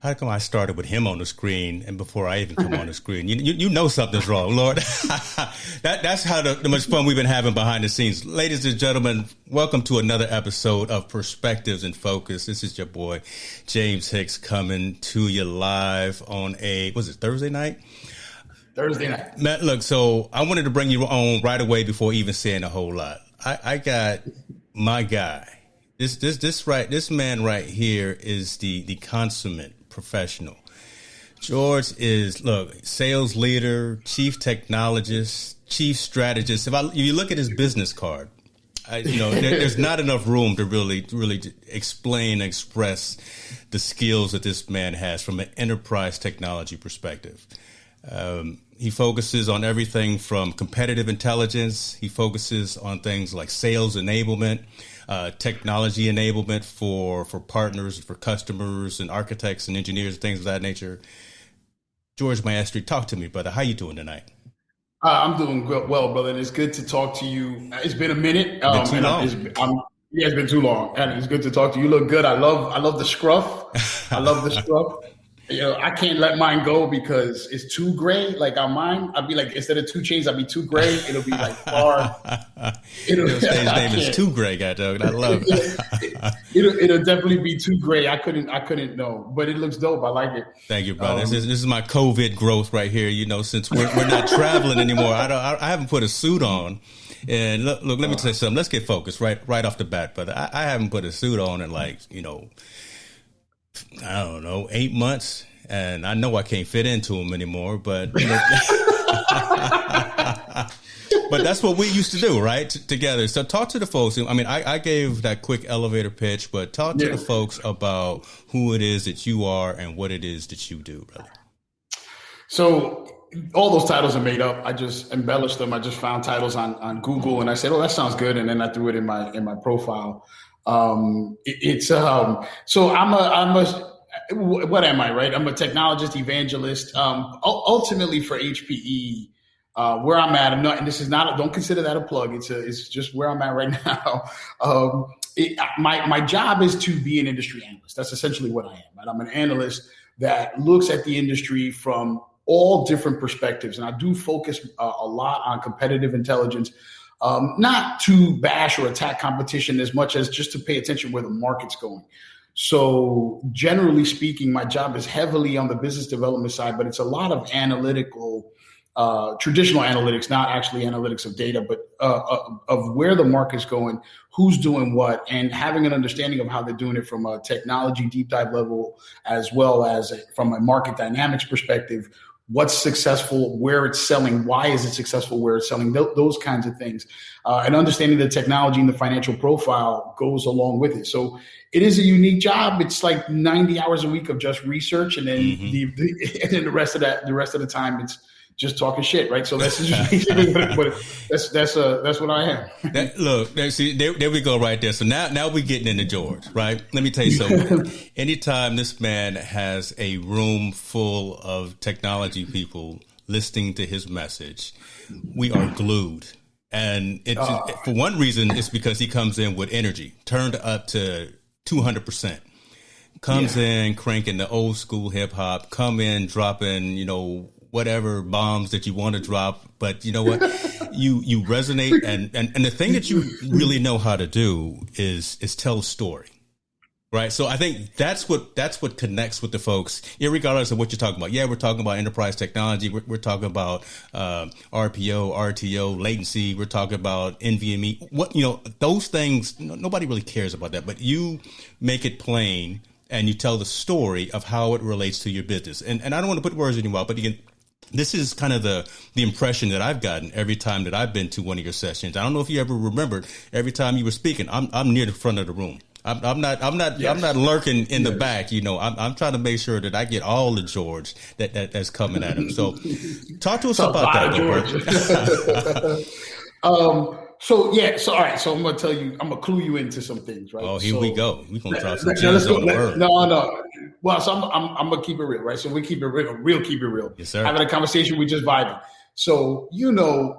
how come I started with him on the screen and before I even come on the screen? You know something's wrong, Lord. That's how the much fun we've been having behind the scenes. Ladies and gentlemen, welcome to another episode of Perspectives in Focus. This is your boy, James Hicks, coming to you live on Thursday night? Thursday night. Matt, look, so I wanted to bring you on right away before even saying a whole lot. I got my guy. This man right here is the consummate professional. George is, sales leader, chief technologist, chief strategist. If you look at his business card, there's not enough room to really explain, express the skills that this man has from an enterprise technology perspective. He focuses on everything from competitive intelligence. He focuses on things like sales enablement, technology enablement for partners, for customers and architects and engineers, things of that nature. George Maestre, talk to me, brother. How you doing tonight? I'm doing well, brother. And it's good to talk to you. It's been a minute. It's been too long. And it's good to talk to you. You look good. I love the scruff. I love the scruff. I can't let mine go because it's too gray. Like on mine, I'd be like, instead of 2 chains, I'd be too gray. It'll be like far. His name is Too Gray, goddamn. I love it. It'll definitely be too gray. I couldn't know, but it looks dope. I like it. Thank you, brother. This is my COVID growth right here. Since we're not traveling anymore, I haven't put a suit on. And look, let me tell you something. Let's get focused right off the bat, brother. I haven't put a suit on in I don't know, 8 months, and I know I can't fit into them anymore, but but that's what we used to do, right? Together. So talk to the folks. I mean, I gave that quick elevator pitch, but talk to the folks about who it is that you are and what it is that you do, brother. So all those titles are made up. I just embellished them. I just found titles on Google, and I said, "Oh, that sounds good," and then I threw it in my profile. So what am I, right? I'm a technologist, evangelist, ultimately for HPE, where I'm at. Don't consider that a plug. It's just where I'm at right now. My job is to be an industry analyst. That's essentially what I am. Right? I'm an analyst that looks at the industry from all different perspectives. And I do focus a lot on competitive intelligence. Not to bash or attack competition as much as just to pay attention where the market's going. So generally speaking, my job is heavily on the business development side, but it's a lot of analytical, traditional analytics, not actually analytics of data, but of where the market's going, who's doing what, and having an understanding of how they're doing it from a technology deep dive level, as well as from a market dynamics perspective. What's successful, where it's selling, why is it successful, where it's selling, those kinds of things. And understanding the technology and the financial profile goes along with it. So it is a unique job. It's like 90 hours a week of just research. And then and then the rest of the time, it's just talking shit, right? So that's just basically that's what I am. See, there we go right there. So now we're getting into George, right? Let me tell you something. Anytime this man has a room full of technology people listening to his message, we are glued. And for one reason, it's because he comes in with energy, turned up to 200%. Comes in cranking the old school hip hop, come in dropping, whatever bombs that you want to drop. But you know what? you resonate. And the thing that you really know how to do is tell a story. Right. So I think that's what connects with the folks, irregardless of what you're talking about. Yeah, we're talking about enterprise technology. We're talking about RPO, RTO, latency. We're talking about NVMe. Those things, nobody really cares about that. But you make it plain and you tell the story of how it relates to your business. And I don't want to put words in your mouth, but again, this is kind of the impression that I've gotten every time that I've been to one of your sessions. I don't know if you ever remembered every time you were speaking, I'm near the front of the room. I'm not lurking in the back. I'm trying to make sure that I get all the George that's coming at him. So talk to us about that, George. So all right. So I'm gonna tell you, I'm gonna clue you into some things, right? Oh, here we go. We're gonna drop some gems on the word. No. Well, so I'm gonna keep it real, right? So we keep it real, keep it real. Yes, sir. Having a conversation, we just vibing. So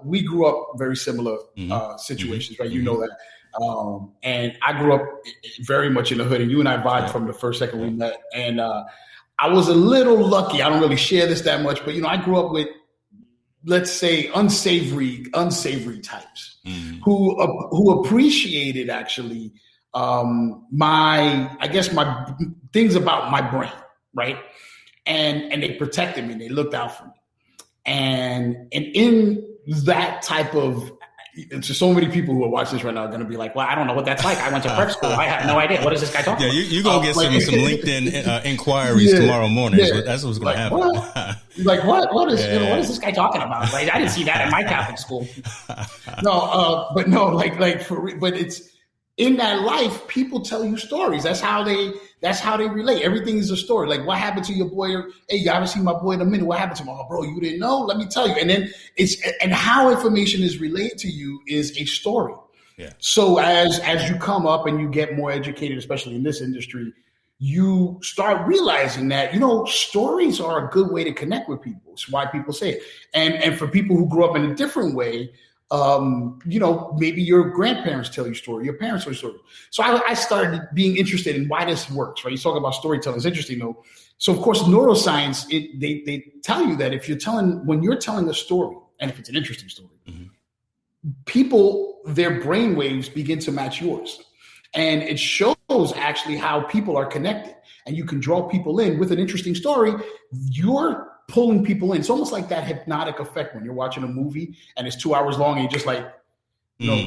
we grew up very similar situations, right? You know that. And I grew up very much in the hood, and you and I vibed from the first second we met. And I was a little lucky. I don't really share this that much, but I grew up with, let's say, unsavory types who appreciated actually my things about my brain, right? And they protected me. They looked out for me. And in that type of, so many people who are watching this right now are going to be like, well, I don't know what that's like. I went to prep school. I have no idea. What is this guy talking about? Yeah, you're going to get some LinkedIn inquiries tomorrow morning. Yeah. That's what's going to happen. What is this guy talking about? Like, I didn't see that in my Catholic school. But it's in that life, people tell you stories. That's how they relate. Everything is a story. Like, what happened to your boy? Hey, you haven't seen my boy in a minute. What happened to him? Oh, bro, you didn't know? Let me tell you. And then and how information is relayed to you is a story. Yeah. So as you come up and you get more educated, especially in this industry, you start realizing that, stories are a good way to connect with people. It's why people say it. And for people who grew up in a different way, maybe your grandparents tell you story, your parents tell you story. So I started being interested in why this works, right? You talk about storytelling. It's interesting though. So of course, neuroscience, they tell you that when you're telling a story, and if it's an interesting story, people, their brain waves begin to match yours. And it shows actually how people are connected, and you can draw people in with an interesting story. You're pulling people in. It's almost like that hypnotic effect when you're watching a movie and it's 2 hours long and you're just like,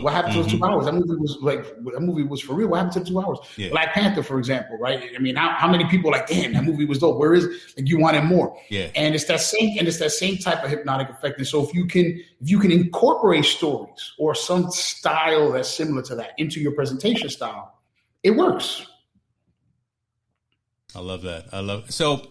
what happened to those 2 hours? That movie was for real. What happened to the 2 hours? Yeah. Black Panther, for example, right? I mean, how many people are like, damn, that movie was dope. Where is it? Like, you wanted more. Yeah. And it's that same type of hypnotic effect. And so if you can incorporate stories or some style that's similar to that into your presentation style, it works. I love that. So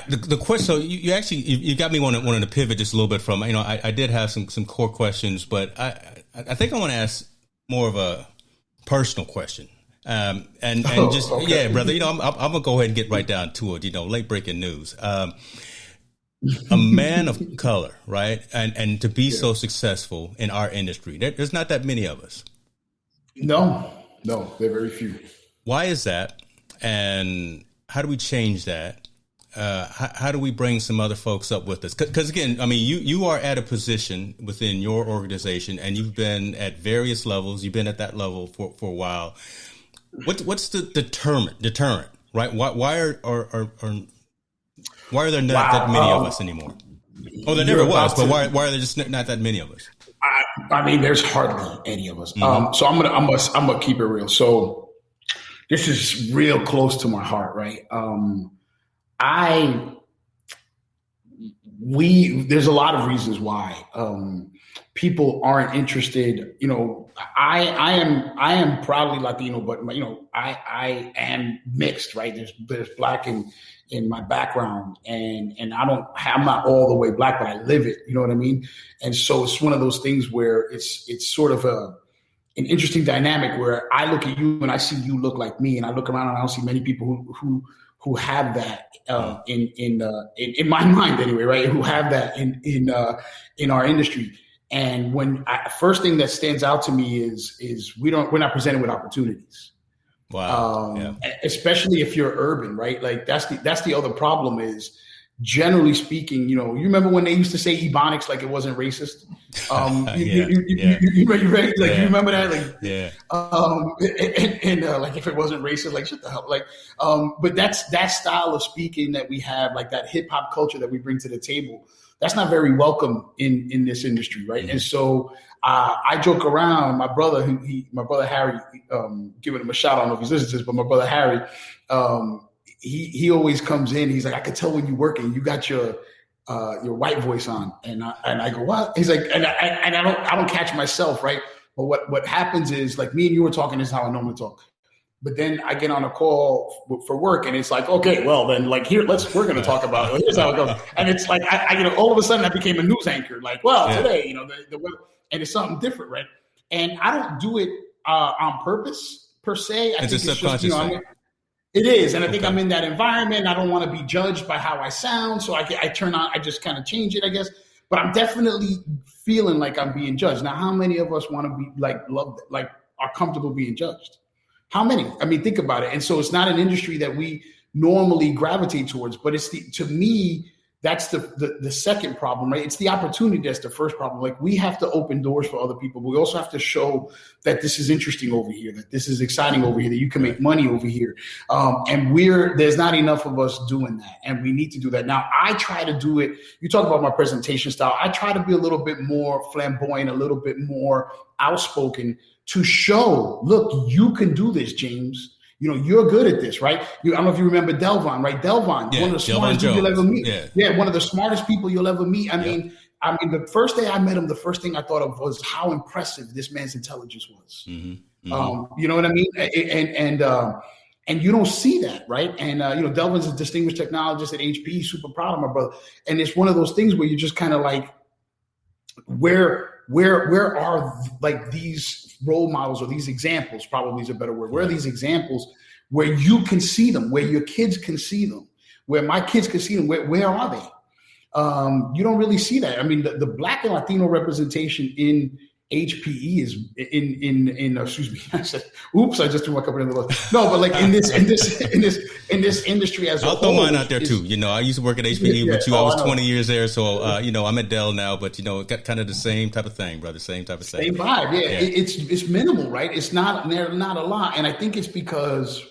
the question, so you actually, you got me wanting to pivot just a little bit from, I did have some core questions, but I think I want to ask more of a personal question. Okay. Yeah, brother, I'm going to go ahead and get right down to it, late breaking news. A man of color, right? And to be so successful in our industry, there's not that many of us. No, there are very few. Why is that? And how do we change that? How do we bring some other folks up with us? Because again, I mean, you are at a position within your organization, and you've been at various levels. You've been at that level for a while. What's the deterrent? Right? Why are there not that many of us anymore? Oh, there never was, but why are there just not that many of us? I mean, there's hardly any of us. Mm-hmm. So I'm gonna keep it real. So this is real close to my heart, right? There's a lot of reasons why people aren't interested. I am proudly Latino, but I am mixed, right? There's black in my background, and I'm not all the way black, but I live it. You know what I mean? And so it's one of those things where it's sort of an interesting dynamic where I look at you and I see you look like me, and I look around and I don't see many people who have that in my mind anyway, right? Who have that in our industry. And first thing that stands out to me is we're not presented with opportunities. Wow. Especially if you're urban, right? Like that's the other problem is, generally speaking, you remember when they used to say Ebonics like it wasn't racist? You remember that? Like, yeah. Like if it wasn't racist, like shut the hell. Like, but that's that style of speaking that we have, like that hip hop culture that we bring to the table. That's not very welcome in this industry, right? Mm-hmm. And so I joke around. My brother Harry, giving him a shout. I don't know if he's listening to this, but my brother Harry, he always comes in. He's like, I could tell when you're working. You got your white voice on, and I go, what? He's like, and I don't catch myself, right? But what happens is, like, me and you were talking. This is how I normally talk. But then I get on a call for work, and it's like, okay, well then, like we're going to talk about it. Here's how it goes. And it's like, all of a sudden I became a news anchor. Like, well, today, the weather, and it's something different, right? And I don't do it on purpose per se. I think it's subconscious. It is, and I think I'm in that environment. I don't want to be judged by how I sound, so I just kind of change it, I guess. But I'm definitely feeling like I'm being judged. Now, how many of us want to be are comfortable being judged? How many? I mean, think about it. And so it's not an industry that we normally gravitate towards. But to me, that's the second problem, right? It's the opportunity that's the first problem. Like, we have to open doors for other people, but we also have to show that this is interesting over here, that this is exciting over here, that you can make money over here. And there's not enough of us doing that, and we need to do that. Now, I try to do it. You talk about my presentation style. I try to be a little bit more flamboyant, a little bit more outspoken to show, look, you can do this, James. You're good at this, right? I don't know if you remember Delvon, right? Delvon, one of the smartest people you'll ever meet. Yeah, one of the smartest people you'll ever meet. I mean, the first day I met him, the first thing I thought of was how impressive this man's intelligence was. Mm-hmm. Mm-hmm. You know what I mean? And you don't see that, right? And Delvin's a distinguished technologist at HPE. Super proud of my brother. And it's one of those things where you just kind of like, where are like these role models, or these examples, probably is a better word. Where are these examples where you can see them, where your kids can see them, where my kids can see them? Where are they? You don't really see that. I mean, the Black and Latino representation in HPE is excuse me. I said, oops, I just threw my cup in the look. No, but like in this industry as a whole. I'll throw mine out there too. I used to work at HPE with you. I was 20 years there. So, I'm at Dell now, but got kind of the same type of thing, brother. Same type of thing. Same vibe. Yeah. It's minimal, right? It's not a lot. And I think it's because,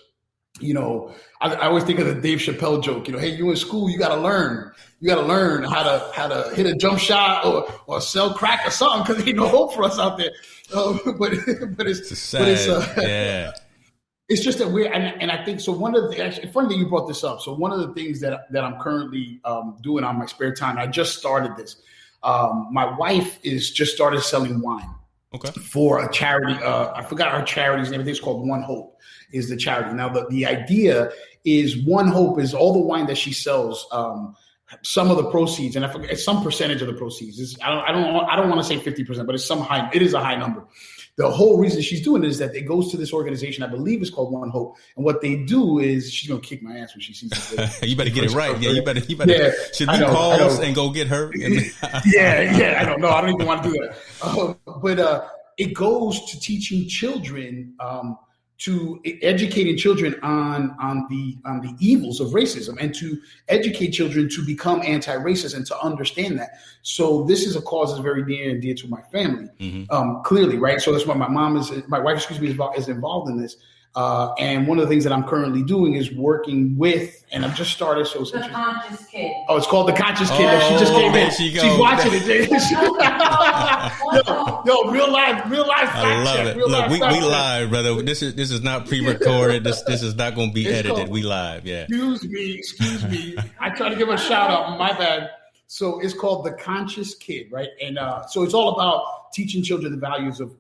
I always think of the Dave Chappelle joke, hey, you in school, you got to learn. You got to learn how to hit a jump shot or sell crack or something, because ain't no hope for us out there. But it's just that and I think so. One of the actually funny that you brought this up. So one of the things that I'm currently doing on my spare time, I just started this. My wife is just started selling wine. Okay. For a charity. I forgot our charity's name. I think it's called One Hope is the charity. Now the idea is One Hope is all the wine that she sells. Some of the proceeds, and I forget, it's some percentage of the proceeds. I don't want to say 50%, but it is a high number. The whole reason she's doing it is that it goes to this organization, I believe it's called One Hope. And what they do is, she's going to kick my ass when she sees this. You better get it right. Yeah, you better. Yeah, should we pause and go get her? I don't know. I don't even want to do that. But it goes to teaching children, to educating children on the evils of racism, and to educate children to become anti-racist and to understand that. So this is a cause that's very near and dear to my family, clearly, right? So that's why my wife, is involved in this. And one of the things that I'm currently doing is working with, and I've just started. So the Conscious Kid. Oh, it's called The Conscious Kid. She just came in. She's watching it. Yo, real life. I love it. Look, we live, brother. This is not pre-recorded. This is not going to be edited. We live. Yeah. Excuse me. I try to give a shout out. My bad. So it's called The Conscious Kid, right? And so it's all about teaching children the values of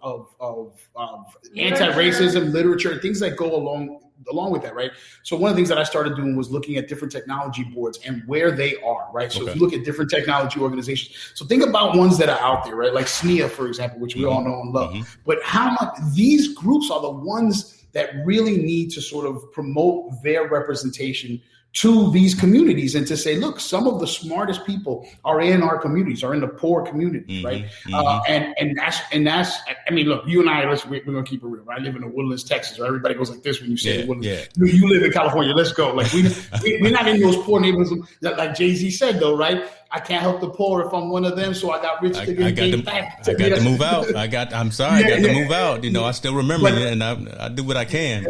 anti-racism, literature, things that go along with that, right? So one of the things that I started doing was looking at different technology boards and where they are, right? So if you look at different technology organizations, so think about ones that are out there, right? Like SNEA, for example, which we all know and love. But how much these groups are the ones that really need to sort of promote their representation to these communities, and to say, look, some of the smartest people are in our communities, are in the poor communities, right? And that's. I mean, look, you and I, we're gonna keep it real. Right? I live in the Woodlands, Texas. Right? Everybody goes like this when you say the Woodlands. Yeah. You live in California. Let's go. Like we're not in those poor neighborhoods. Like Jay-Z said, though, right? I can't help the poor if I'm one of them, so I got rich to get back. I got to move out. I got to move out. I still remember it, and I do what I can.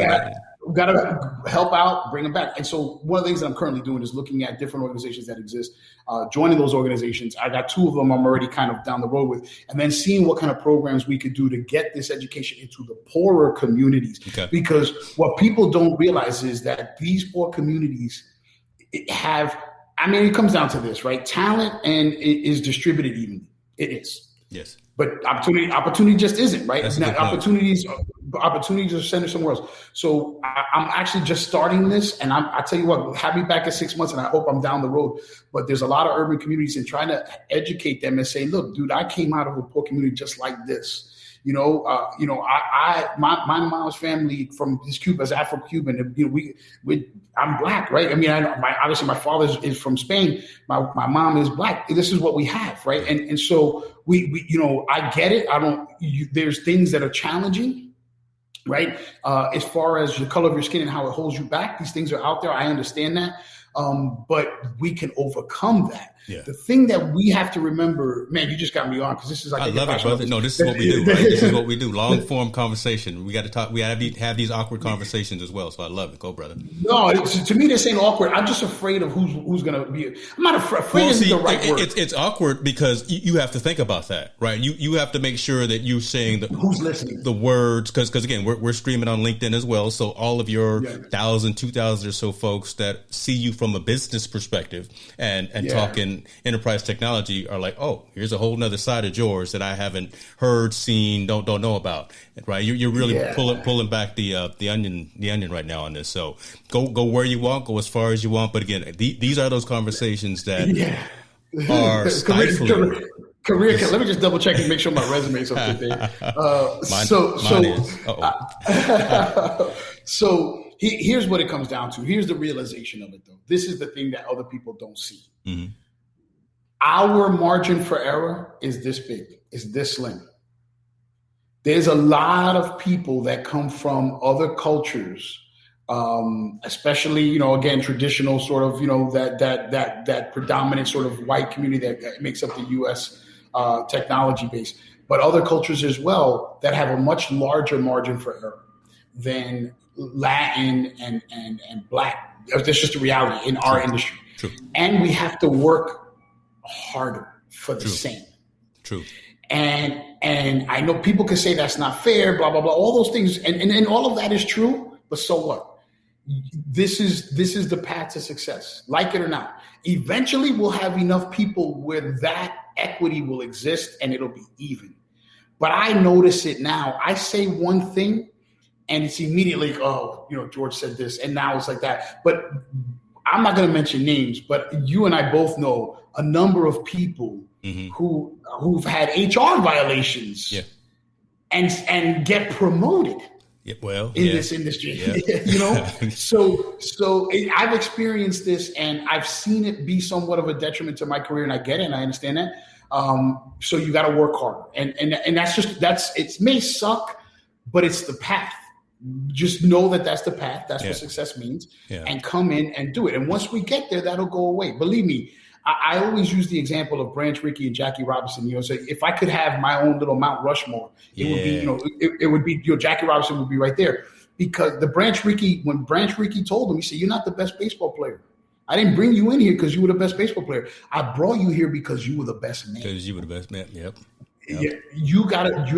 We've got to help out, bring them back. And so one of the things that I'm currently doing is looking at different organizations that exist, joining those organizations. I got 2 of them I'm already kind of down the road with, and then seeing what kind of programs we could do to get this education into the poorer communities. Okay. Because what people don't realize is that these poor communities it comes down to this, right? Talent and it is distributed evenly. It is. Yes. But opportunity just isn't, right? Now, opportunities are centered somewhere else. So I'm actually just starting this, and I tell you what, have me back in 6 months, and I hope I'm down the road. But there's a lot of urban communities, and trying to educate them and say, look, dude, I came out of a poor community just like this. My mom's family from Cuba is Afro-Cuban. I'm Black, right? I mean, obviously my father is from Spain. My mom is Black. This is what we have, right? And so we I get it. There's things that are challenging, right? As far as the color of your skin and how it holds you back, these things are out there. I understand that. But we can overcome that. Yeah. The thing that we have to remember, man, you just got me on because this is like I love it, brother. No, this is what we do. Right? This is what we do. Long form conversation. We got to talk. We got to have these awkward conversations as well. So I love it. Go, brother. No, to me, this ain't awkward. I'm just afraid of who's going to be. I'm not afraid. Well, isn't the right word. It's awkward because you have to think about that, right? You have to make sure that you're saying who's listening, the words, because again, we're streaming on LinkedIn as well. So all of your 1,000, 2,000 or so folks that see you from a business perspective and talking enterprise technology are like, oh, here's a whole nother side of George that I haven't heard, seen, don't know about. Right? You're really pulling back the onion right now on this. So go where you want, go as far as you want. But again, these are those conversations that are stifling. Career. Let me just double check and make sure my resume is up to date. So here's what it comes down to. Here's the realization of it, though. This is the thing that other people don't see. Mm-hmm. Our margin for error is this big, is this slim. There's a lot of people that come from other cultures, especially, again, traditional sort of, that predominant sort of white community that makes up the U.S. Technology base, but other cultures as well that have a much larger margin for error than Latin and Black. That's just a reality in our industry. True. And we have to work harder for the same. True. And I know people can say that's not fair, blah, blah, blah, all those things. And all of that is true, but so what? This is the path to success, like it or not. Eventually we'll have enough people where that equity will exist and it'll be even. But I notice it now. I say one thing and it's immediately, George said this, and now it's like that. But I'm not going to mention names, but you and I both know a number of people who've had HR violations and get promoted in this industry. So I've experienced this and I've seen it be somewhat of a detriment to my career, and I get it and I understand that. So you got to work harder, and it may suck, but it's the path. Just know that that's the path. That's what success means, and come in and do it. And once we get there, that'll go away. Believe me, I always use the example of Branch Rickey and Jackie Robinson. So if I could have my own little Mount Rushmore, it would be, Jackie Robinson would be right there, because when Branch Rickey told him, he said, "You're not the best baseball player. I didn't bring you in here because you were the best baseball player. I brought you here because you were the best man." Because you were the best man. Yep. Yeah, you're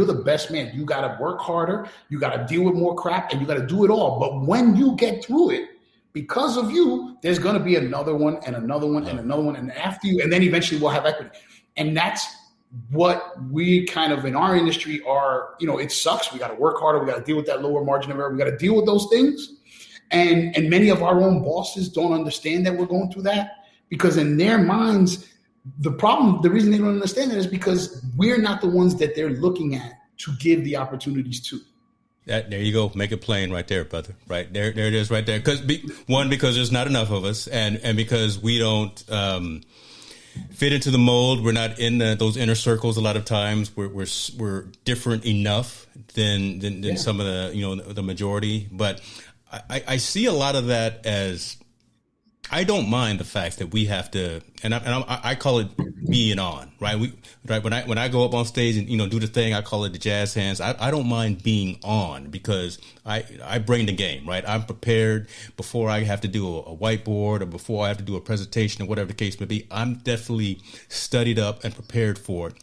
the best man. You got to work harder. You got to deal with more crap, and you got to do it all. But when you get through it, because of you, there's going to be another one and another one and another one. And after you, and then eventually we'll have equity. And that's what we kind of in our industry are, it sucks. We got to work harder. We got to deal with that lower margin of error. We got to deal with those things. And many of our own bosses don't understand that we're going through that, because in their minds, the reason they don't understand it is because we're not the ones that they're looking at to give the opportunities to. There you go. Make it plain right there, brother. Right there. There it is right there. Because there's not enough of us, and because we don't fit into the mold. We're not in those inner circles a lot of times. We're different enough than some of the majority. But I see a lot of that as, I don't mind the fact that we have to, and I call it being on, right? When I go up on stage and do the thing, I call it the jazz hands. I don't mind being on, because I bring the game, right? I'm prepared before I have to do a whiteboard or before I have to do a presentation or whatever the case may be. I'm definitely studied up and prepared for it,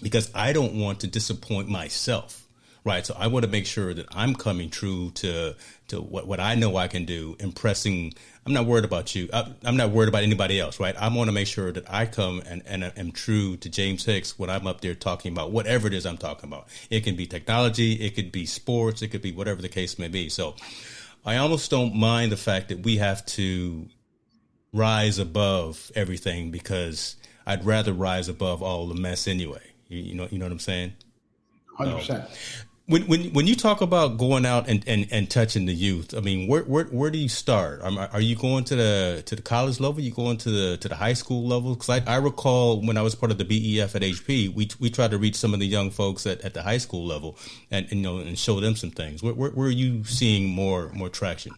because I don't want to disappoint myself. Right. So I want to make sure that I'm coming true to what I know I can do, impressing. I'm not worried about you. I'm not worried about anybody else. Right. I want to make sure that I come and am true to James Hicks when I'm up there talking about whatever it is I'm talking about. It can be technology. It could be sports. It could be whatever the case may be. So I almost don't mind the fact that we have to rise above everything, because I'd rather rise above all the mess anyway. You know what I'm saying? 100%. When you talk about going out and touching the youth, I mean, where do you start? Are you going to the college level? You going to the high school level? Because I recall when I was part of the BEF at HP, we tried to reach some of the young folks at the high school level and show them some things. Where are you seeing more traction?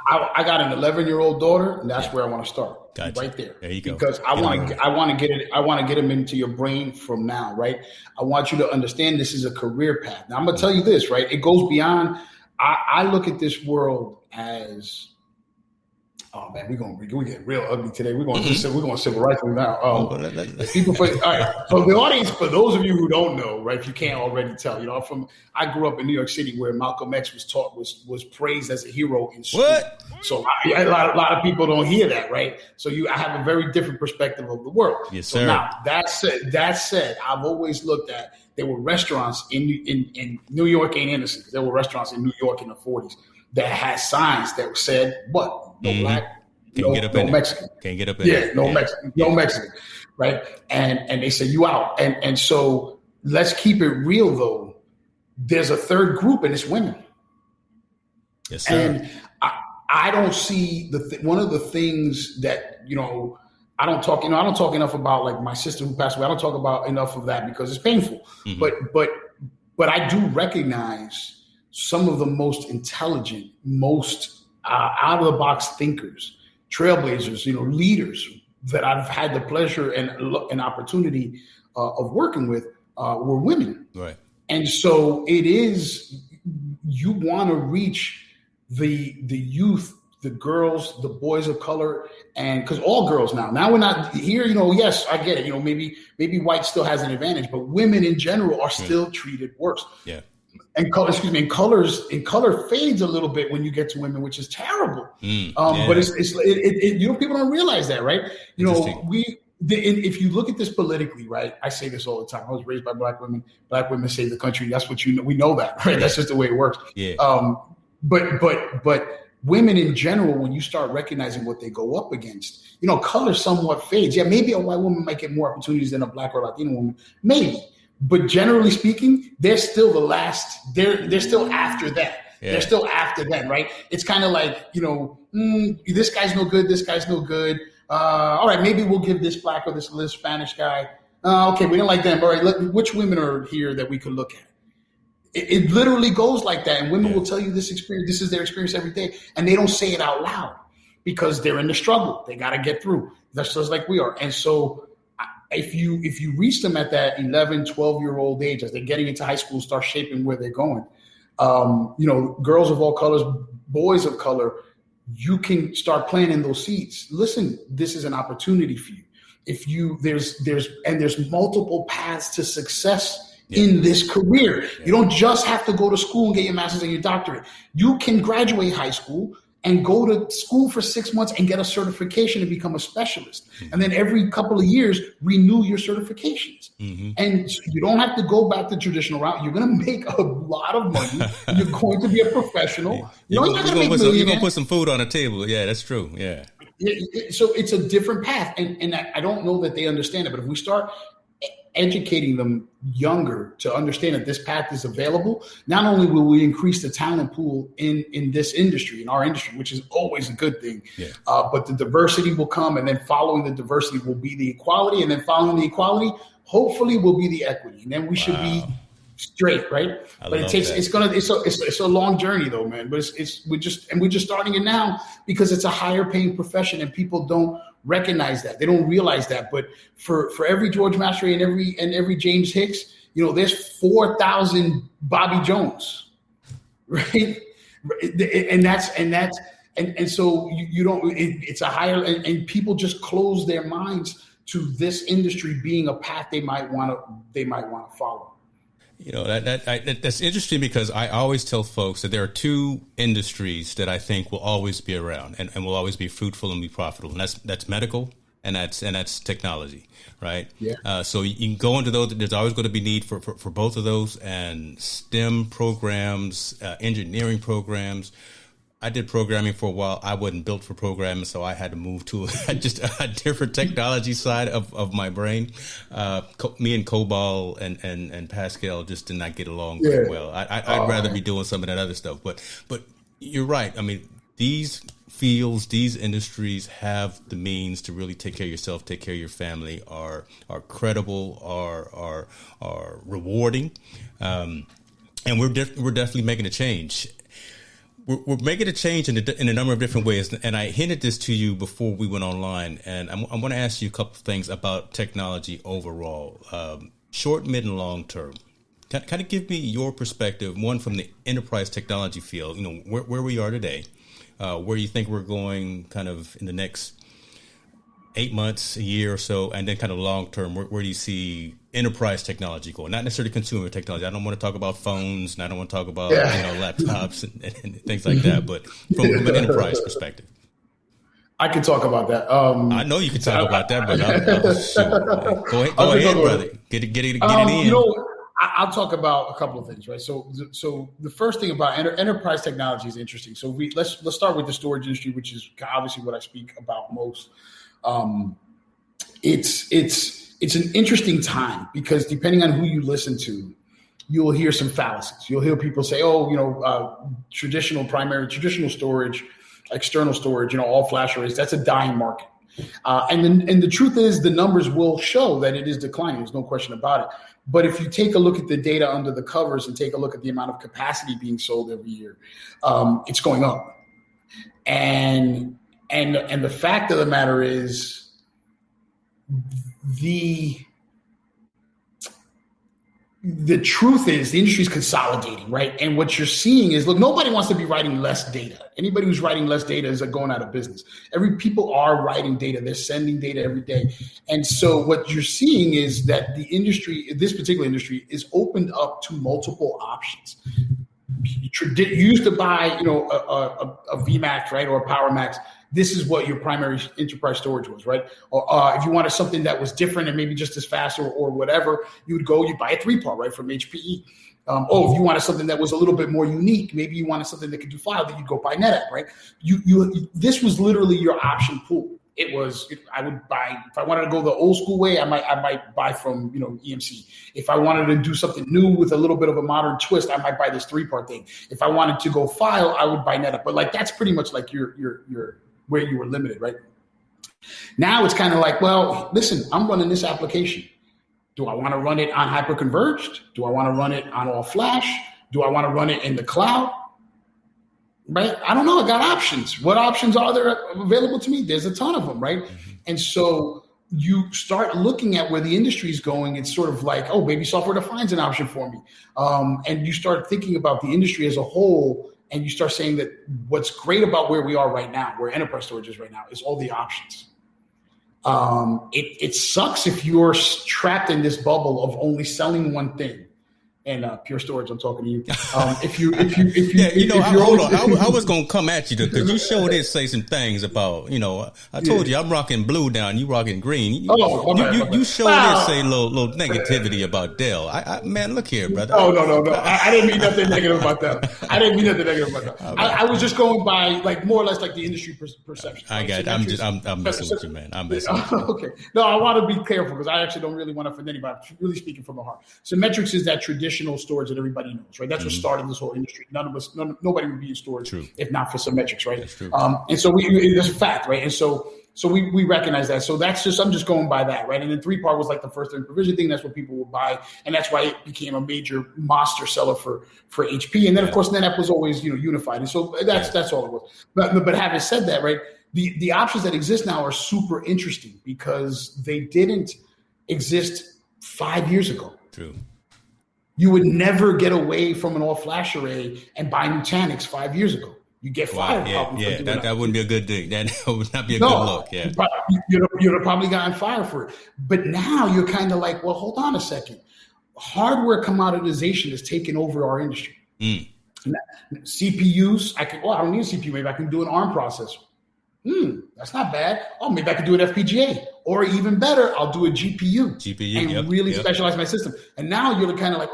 I got an 11-year-old daughter, and that's where I want to start. Gotcha. Right there. There you go. Because I want to get them into your brain from now, right? I want you to understand this is a career path. Now I'm gonna tell you this, right? It goes beyond. I look at this world as, oh man, we get real ugly today. We're going civil rights now. All right. So the audience, for those of you who don't know, right? If you can't already tell, I grew up in New York City where Malcolm X was praised as a hero in school. What? So a lot of people don't hear that, right? So I have a very different perspective of the world. Yes, sir. So now that said, I've always looked at, there were restaurants in New York ain't innocent. There were restaurants in New York in the 40s that had signs that said what? No black, no Mexican. Can't get up in there. No Mexican, right? And they say you out. And so let's keep it real though. There's a third group and it's women. Yes, sir. And I don't see one of the things that, I don't talk enough about, like my sister who passed away. I don't talk about enough of that because it's painful. Mm-hmm. But I do recognize some of the most intelligent, most out of the box thinkers, trailblazers, leaders that I've had the pleasure and opportunity of working with were women. Right. And so it is, you want to reach the youth, the girls, the boys of color, and because all girls now we're not here, yes, I get it. Maybe white still has an advantage, but women in general are still treated worse. Yeah. And color fades a little bit when you get to women, which is terrible. But it's people don't realize that, right? If you look at this politically, right? I say this all the time. I was raised by black women. Black women save the country. That's what we know that, right? That's just the way it works. Yeah. But women in general, when you start recognizing what they go up against, color somewhat fades. Yeah, maybe a white woman might get more opportunities than a black or Latino woman, maybe. But generally speaking, they're still the last. They're still after that. Yeah. They're still after that, right? It's kind of like, this guy's no good. This guy's no good. All right, maybe we'll give this black or this Spanish guy. Okay, we don't like them. All right, which women are here that we could look at? It literally goes like that. And women will tell you this experience. This is their experience every day. And they don't say it out loud because they're in the struggle. They got to get through. That's just like we are. And so if you reach them at that 11, 12-year-old age, as they're getting into high school, start shaping where they're going, girls of all colors, boys of color, you can start planting those seeds. Listen, this is an opportunity for you. There's multiple paths to success in this career. You don't just have to go to school and get your master's and your doctorate. You can graduate high school and go to school for 6 months and get a certification and become a specialist. And then every couple of years, renew your certifications. And you don't have to go back the traditional route. You're going to make a lot of money. You're going to be a professional. You're going to put some food on the table. Yeah, that's true. Yeah. So it's a different path. And I don't know that they understand it, but if we start educating them younger to understand that this path is available, not only will we increase the talent pool in this industry, in our industry, which is always a good thing, but the diversity will come, and then following the diversity will be the equality, and then following the equality, hopefully will be the equity. And then we should be straight, right? But it's a long journey though, man. But we're just starting it now because it's a higher paying profession and people don't recognize that. They don't realize that. But for every George Maestre and every James Hicks, there's 4,000 Bobby Jones, right? And so you don't. It's a higher, and people just close their minds to this industry being a path they might want to follow. That's interesting because I always tell folks that there are two industries that I think will always be around and will always be fruitful and be profitable. And that's medical and that's technology, right? Yeah. So you can go into those. There's always going to be need for both of those, and STEM programs, engineering programs. I did programming for a while. I wasn't built for programming, so I had to move to just a different technology side of my brain. Me and COBOL and Pascal just did not get along very well. I'd rather be doing some of that other stuff. But you're right. I mean, these fields, these industries have the means to really take care of yourself, take care of your family, are credible, are rewarding, and we're definitely making a change. We're making a change in a number of different ways, and I hinted this to you before we went online. And I'm going to ask you a couple of things about technology overall, short, mid, and long term. Kind of give me your perspective, one from the enterprise technology field. You know, where we are today, where you think we're going, kind of in the next 8 months, a year or so, and then kind of long term. Where do you see enterprise technology going? Not necessarily consumer technology. I don't want to talk about phones, and I don't want to talk about laptops and things like that. But from an enterprise perspective, I can talk about that. I know you can talk about that, but go ahead, brother. Get it in. You know, I'll talk about a couple of things, right? So the first thing about enterprise technology is interesting. So let's start with the storage industry, which is obviously what I speak about most. It's an interesting time because depending on who you listen to, you'll hear some fallacies. You'll hear people say, "Oh, you know, traditional storage, external storage, you know, all flash arrays. That's a dying market." And the truth is, the numbers will show that it is declining. There's no question about it. But if you take a look at the data under the covers and take a look at the amount of capacity being sold every year, it's going up. And the fact of the matter is, the truth is the industry is consolidating, right? And what you're seeing is, look, nobody wants to be writing less data. Anybody who's writing less data is going out of business. People are writing data. They're sending data every day. And so what you're seeing is that the industry, this particular industry, is opened up to multiple options. You used to buy, you know, a VMAX, right, or a PowerMax. This is what your primary enterprise storage was, right? Or if you wanted something that was different and maybe just as fast or whatever, you'd buy a 3-part, right, from HPE. If you wanted something that was a little bit more unique, maybe you wanted something that could do file, then you'd go buy NetApp, right? This was literally your option pool. I would buy, if I wanted to go the old school way, I might buy from, you know, EMC. If I wanted to do something new with a little bit of a modern twist, I might buy this 3-part thing. If I wanted to go file, I would buy NetApp. But that's pretty much like your where you were limited, right? Now it's kind of like, well, listen, I'm running this application. Do I want to run it on hyperconverged? Do I want to run it on all flash? Do I want to run it in the cloud? Right? I don't know. I got options. What options are there available to me? There's a ton of them, right? Mm-hmm. And so you start looking at where the industry is going. It's sort of like, oh, maybe software defines an option for me. And you start thinking about the industry as a whole. And you start saying that what's great about where we are right now, where enterprise storage is right now, is all the options. It sucks if you're trapped in this bubble of only selling one thing. And Pure Storage, I'm talking to you. Hold on. I was gonna come at you because you sure did say some things about, you know. I told you I'm rocking blue down, you rocking green. You sure did say a little negativity about Dell. Man, look here, brother. No. I didn't mean nothing negative about that. I was just going by more or less like the industry perception. I got it. I'm messing with you, man. I'm messing with you. Okay. No, I want to be careful because I actually don't really want to offend anybody. I'm really speaking from the heart. Symmetrics is that traditional storage that everybody knows, right? That's what started this whole industry. Nobody would be in storage if not for Symmetrics, right? That's true. And so it's a fact, right? And so we recognize that. So I'm just going by that, right? And then 3-part was like the first provision thing. That's what people would buy, and that's why it became a major monster seller for HP. And then of course NetApp was always, you know, unified, and so that's all it was. But having said that, right, the options that exist now are super interesting because they didn't exist 5 years ago. True. You would never get away from an all-flash array and buy Nutanix 5 years ago. You get fired. That wouldn't be a good thing. That would not be a good look. Yeah, you'd have probably gotten fired for it. But now you're kind of like, well, hold on a second. Hardware commoditization has taken over our industry. CPUs, I don't need a CPU. Maybe I can do an ARM processor. That's not bad. Oh, maybe I could do an FPGA. Or even better, I'll do a GPU and really specialize my system. And now you're kind of like,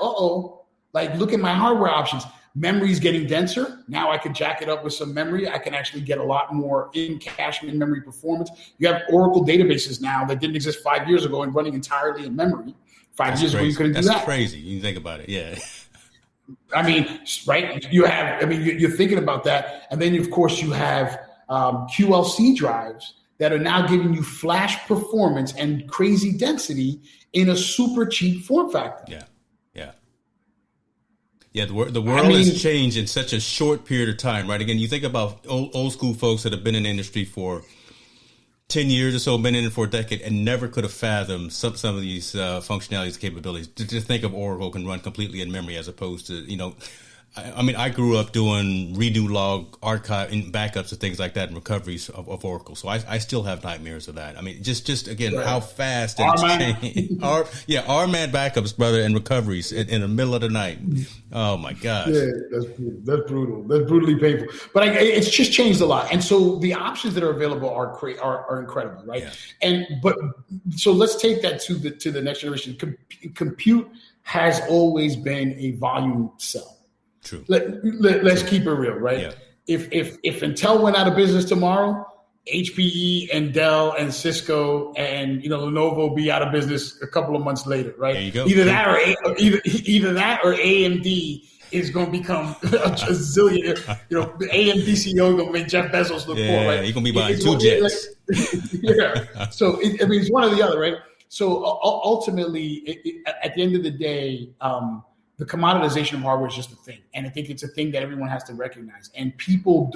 like, look at my hardware options. Memory is getting denser. Now I can jack it up with some memory. I can actually get a lot more in-cache in-memory performance. You have Oracle databases now that didn't exist 5 years ago and running entirely in memory. 5 years ago, you couldn't do that. That's crazy. You think about it, yeah. I mean, right? You're thinking about that. And then, of course, you have QLC drives that are now giving you flash performance and crazy density in a super cheap form factor. Yeah. The world has changed in such a short period of time, right? Again, you think about old school folks that have been in the industry for 10 years or so, been in it for a decade, and never could have fathomed some of these functionalities, capabilities. To think of Oracle can run completely in memory as opposed to, I grew up doing redo log archive and backups and things like that and recoveries of Oracle. So I still have nightmares of that. I mean, just again, how fast it's changed. RMAN backups, brother, and recoveries in the middle of the night. Oh my gosh. Yeah, that's brutal. That's brutally painful. But it's just changed a lot. And so the options that are available are incredible, right? Yeah. So let's take that to the next generation. Compute has always been a volume sell. True. Let's keep it real, right? Yeah. If Intel went out of business tomorrow, HPE and Dell and Cisco and Lenovo be out of business a couple of months later, right? There you go. Either that or AMD is going to become a zillion. AMD CEO going to make Jeff Bezos look poor, right? You're going to be buying two jets. Yeah. So it's one or the other, right? So ultimately, at the end of the day, the commoditization of hardware is just a thing. And I think it's a thing that everyone has to recognize. And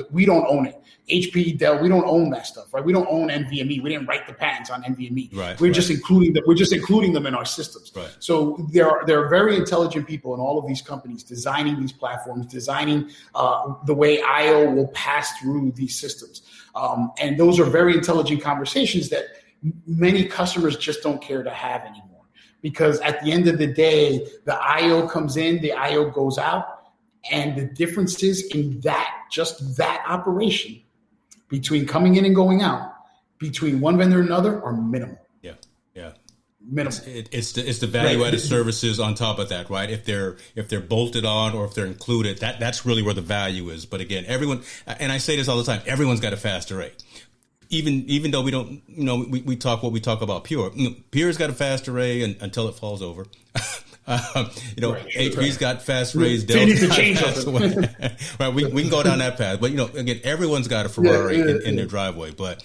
we don't own it. HP, Dell, we don't own that stuff, right? We don't own NVMe. We didn't write the patents on NVMe. Right, we're just including them in our systems. Right. So there are very intelligent people in all of these companies designing these platforms, designing the way I/O will pass through these systems. And those are very intelligent conversations that many customers just don't care to have anymore. Because at the end of the day, the I/O comes in, the I/O goes out, and the differences in that operation between coming in and going out, between one vendor and another, are minimal. Yeah. Minimal. It's the value-added services on top of that, right? If they're bolted on or if they're included, that's really where the value is. But again, everyone, and I say this all the time, everyone's got a fast array. Even though we don't, we talk what we talk about Pure. Pure's got a fast array until it falls over. HP's got fast arrays. Dell's got fast array. Right, we can go down that path. But again, everyone's got a Ferrari in their driveway. But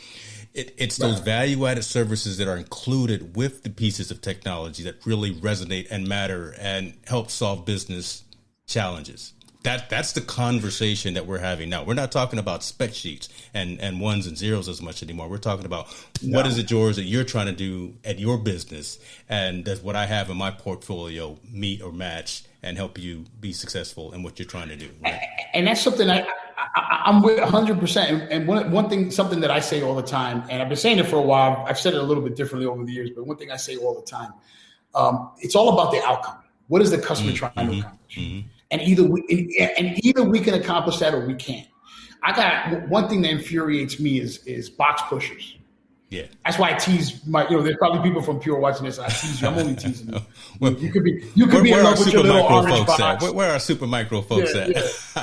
it's those value-added services that are included with the pieces of technology that really resonate and matter and help solve business challenges. That's the conversation that we're having now. We're not talking about spec sheets and ones and zeros as much anymore. We're talking about what is it, George, that you're trying to do at your business, and does what I have in my portfolio meet or match and help you be successful in what you're trying to do. Right? And that's something I'm with 100%. And one thing, something that I say all the time, and I've been saying it for a while. I've said it a little bit differently over the years, but one thing I say all the time, it's all about the outcome. What is the customer trying to accomplish? Mm-hmm. And either we can accomplish that or we can't. I got one thing that infuriates me is box pushers. Yeah, that's why I tease my. There's probably people from Pure watching this. I tease you. I'm only teasing you. Well, you could be in love with your little orange box. Where are super micro folks at?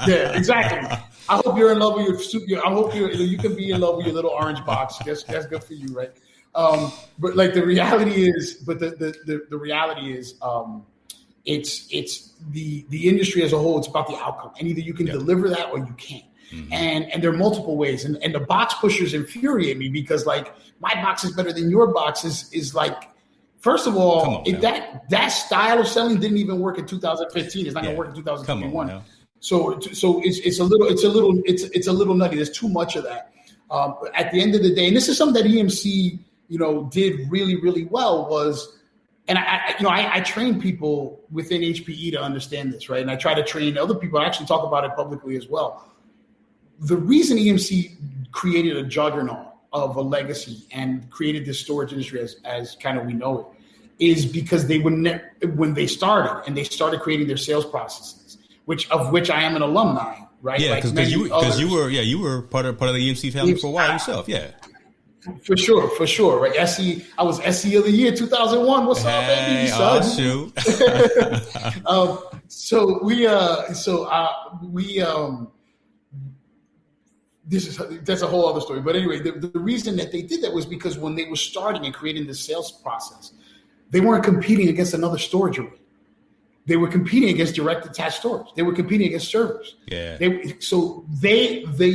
Yeah, exactly. I hope you're in love with your. I hope you can be in love with your little orange box. That's good for you, right? But like the reality is, the reality is. It's the industry as a whole. It's about the outcome, and either you can deliver that or you can't. Mm-hmm. And there are multiple ways. And the box pushers infuriate me because like my box is better than your box is like. First of all, that style of selling didn't even work in 2015. It's not going to work in 2021. So it's a little nutty. There's too much of that. At the end of the day, and this is something that EMC did really really well was. And I train people within HPE to understand this, right? And I try to train other people. I actually talk about it publicly as well. The reason EMC created a juggernaut of a legacy and created this storage industry as kind of we know it is because when they started creating their sales processes, of which I am an alumni, right? Yeah, because you were part of the EMC family for a while yourself, yeah. For sure. Right. I was SE of the year 2001. What's up, baby? Oh, shoot. That's a whole other story. But anyway, the reason that they did that was because when they were starting and creating the sales process, they weren't competing against another storage array. They were competing against direct attached storage. They were competing against servers. Yeah. The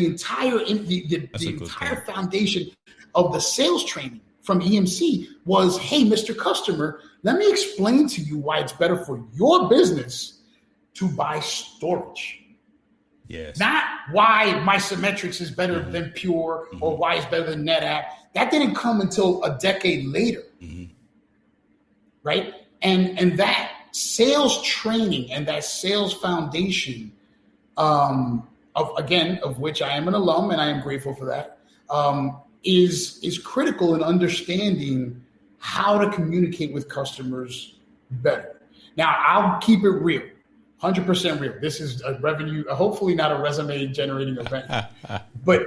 entire foundation of the sales training from EMC was, hey, Mr. Customer, let me explain to you why it's better for your business to buy storage. Yes. Not why my Symmetrics is better than Pure or why it's better than NetApp. That didn't come until a decade later. Right? And that sales training and that sales foundation, of which I am an alum and I am grateful for that, is critical in understanding how to communicate with customers better. Now, I'll keep it real, 100% real. This is a revenue, hopefully not a resume generating event, but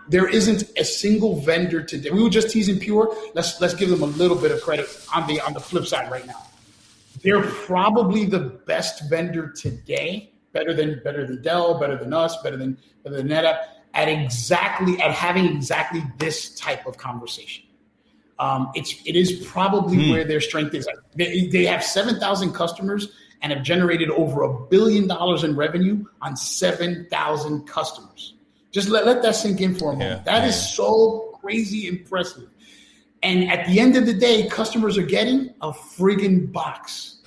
there isn't a single vendor today. We were just teasing Pure. Let's give them a little bit of credit on the flip side right now. They're probably the best vendor today, better than Dell, better than us, better than NetApp, at having exactly this type of conversation. It is probably where their strength is. They have 7,000 customers and have generated over $1 billion in revenue on 7,000 customers. Just let that sink in for a moment. That is so crazy impressive. And at the end of the day, customers are getting a friggin' box,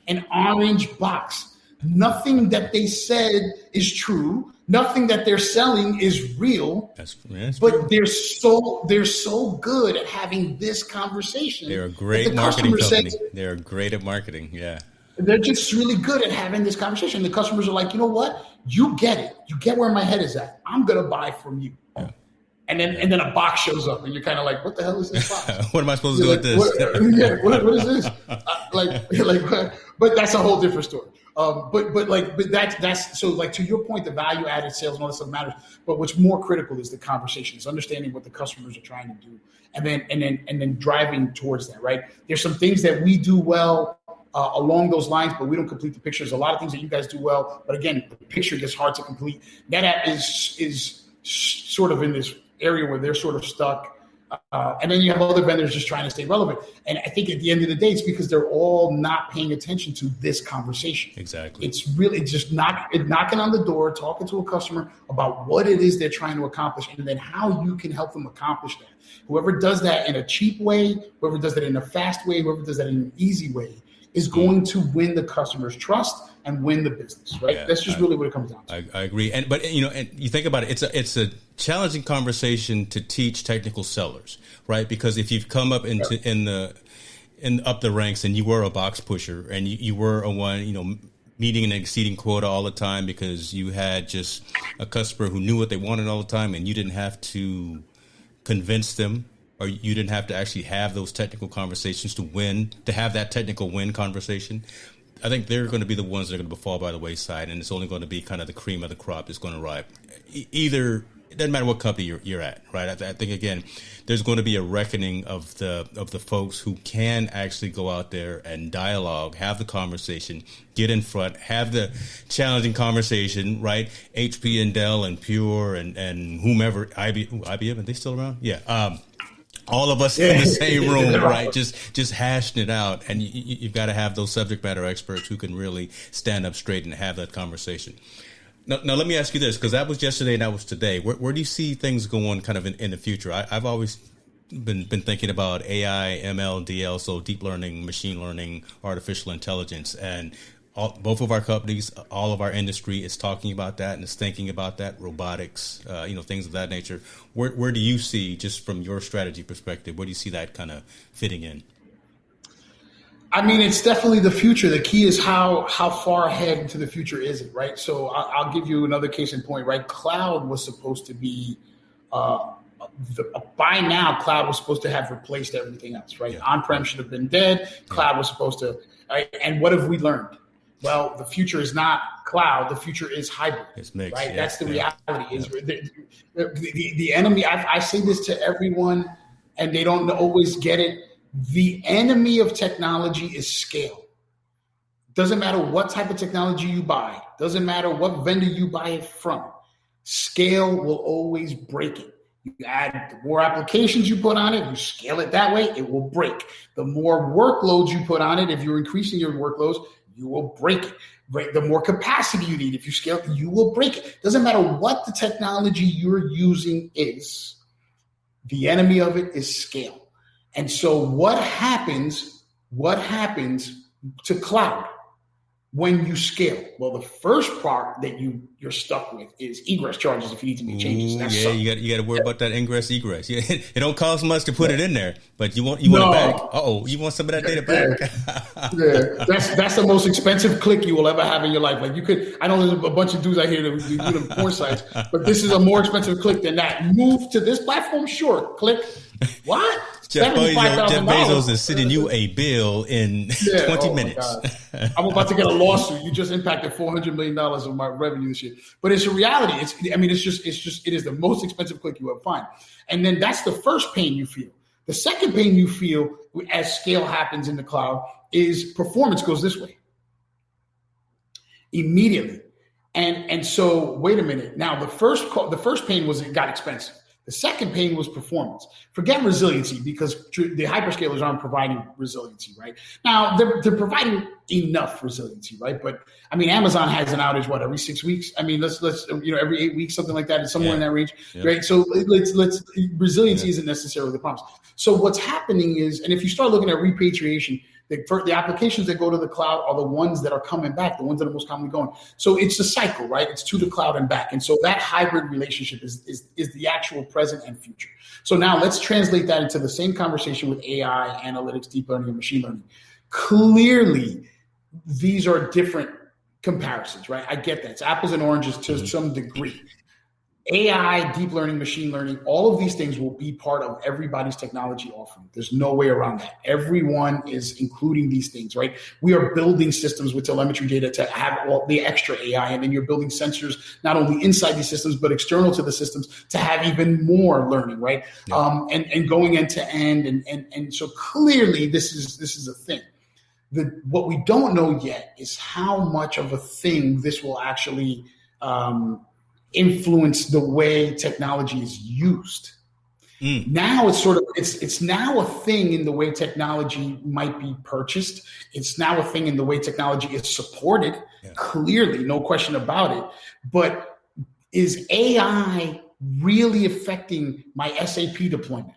an orange box. Nothing that they said is true. Nothing that they're selling is real. That's but true. They're so good at having this conversation. They're a great marketing company. They're great at marketing. Yeah. They're just really good at having this conversation. The customers are like, you know what? You get it. You get where my head is at. I'm going to buy from you. Yeah. And then a box shows up and you're kind of like, what the hell is this box? What am I supposed to do with this? What is this? But that's a whole different story. But that's so like to your point, the value added sales and all that stuff matters. But what's more critical is the conversation. It's understanding what the customers are trying to do, and then driving towards that. Right? There's some things that we do well along those lines, but we don't complete the picture. There's a lot of things that you guys do well, but again, the picture gets hard to complete. NetApp is sort of in this area where they're sort of stuck. And then you have other vendors just trying to stay relevant. And I think at the end of the day, it's because they're all not paying attention to this conversation. Exactly. It's really just knocking on the door, talking to a customer about what it is they're trying to accomplish, and then how you can help them accomplish that. Whoever does that in a cheap way, whoever does that in a fast way, whoever does that in an easy way is going to win the customer's trust and win the business, right? That's just really what it comes down to. I agree. But you think about it, it's a challenging conversation to teach technical sellers, right? Because if you've come up up the ranks and you were a box pusher and you were a one, meeting and exceeding quota all the time because you had just a customer who knew what they wanted all the time and you didn't have to convince them, or you didn't have to actually have those technical conversations to have that technical win conversation. I think they're going to be the ones that are going to fall by the wayside, and it's only going to be kind of the cream of the crop that's going to arrive. Either, it doesn't matter what company you're at, right? I think, again, there's going to be a reckoning of the folks who can actually go out there and dialogue, have the conversation, get in front, have the challenging conversation, right? HP and Dell and Pure and whomever, IBM, are they still around? Yeah. All of us in the same room, right? Just hashing it out. And you've got to have those subject matter experts who can really stand up straight and have that conversation. Now let me ask you this, because that was yesterday and that was today. Where do you see things going kind of in the future? I've always been thinking about AI, ML, DL, so deep learning, machine learning, artificial intelligence. And both of our companies, all of our industry is talking about that and is thinking about that, robotics, things of that nature. Where do you see, just from your strategy perspective, where do you see that kind of fitting in? I mean, it's definitely the future. The key is how far ahead into the future is it, right? So I'll give you another case in point, right? Cloud was supposed to be, by now, cloud was supposed to have replaced everything else, right? Yeah. On-prem should have been dead. Cloud was supposed to, right? And what have we learned? Well, the future is not cloud. The future is hybrid. It's mixed, right? Yeah, That's the reality. Is yeah. the enemy. I say this to everyone, and they don't always get it. The enemy of technology is scale. Doesn't matter what type of technology you buy. Doesn't matter what vendor you buy it from. Scale will always break it. You add the more applications you put on it, you scale it that way, it will break. The more workloads you put on it, if you're increasing your workloads, you will break it. Right? The more capacity you need, if you scale it, you will break it. Doesn't matter what the technology you're using is. The enemy of it is scale. And so what happens to cloud when you scale? Well, the first part that you're stuck with is egress charges if you need to make changes. You got to worry about that ingress egress. It don't cost much to put it in there, but you want it back. You want some of that data back? Yeah. That's the most expensive click you will ever have in your life. Like I know there's a bunch of dudes out here that do the porn sites, but this is a more expensive click than that. Move to this platform, sure. Click. What? Jeff Bezos is sending you a bill in 20 minutes. I'm about to get a lawsuit. You just impacted $400 million of my revenue this year. But it's a reality. It is the most expensive click you ever find. And then that's the first pain you feel. The second pain you feel as scale happens in the cloud is performance goes this way immediately. And so wait a minute. Now the first pain was it got expensive. The second pain was performance. Forget resiliency because the hyperscalers aren't providing resiliency, right? Now they're providing enough resiliency, right? But I mean, Amazon has an outage every 6 weeks. I mean, let's every 8 weeks, something like that, and somewhere in that range, right? So resiliency isn't necessarily the promise. So what's happening is, and if you start looking at repatriation, the applications that go to the cloud are the ones that are coming back, the ones that are most commonly going. So it's a cycle, right? It's to the cloud and back. And so that hybrid relationship is the actual present and future. So now let's translate that into the same conversation with AI, analytics, deep learning, and machine learning. Clearly, these are different comparisons, right? I get that. It's apples and oranges to some degree. AI, deep learning, machine learning, all of these things will be part of everybody's technology offering. There's no way around that. Everyone is including these things, right? We are building systems with telemetry data to have all the extra AI, and then you're building sensors not only inside these systems, but external to the systems to have even more learning, right? Yeah. And going end to end. And so clearly this is a thing. What we don't know yet is how much of a thing this will actually influence the way technology is used. Now it's now a thing in the way technology might be purchased. It's now a thing in the way technology is supported. Yeah. Clearly, no question about it. But is AI really affecting my SAP deployment?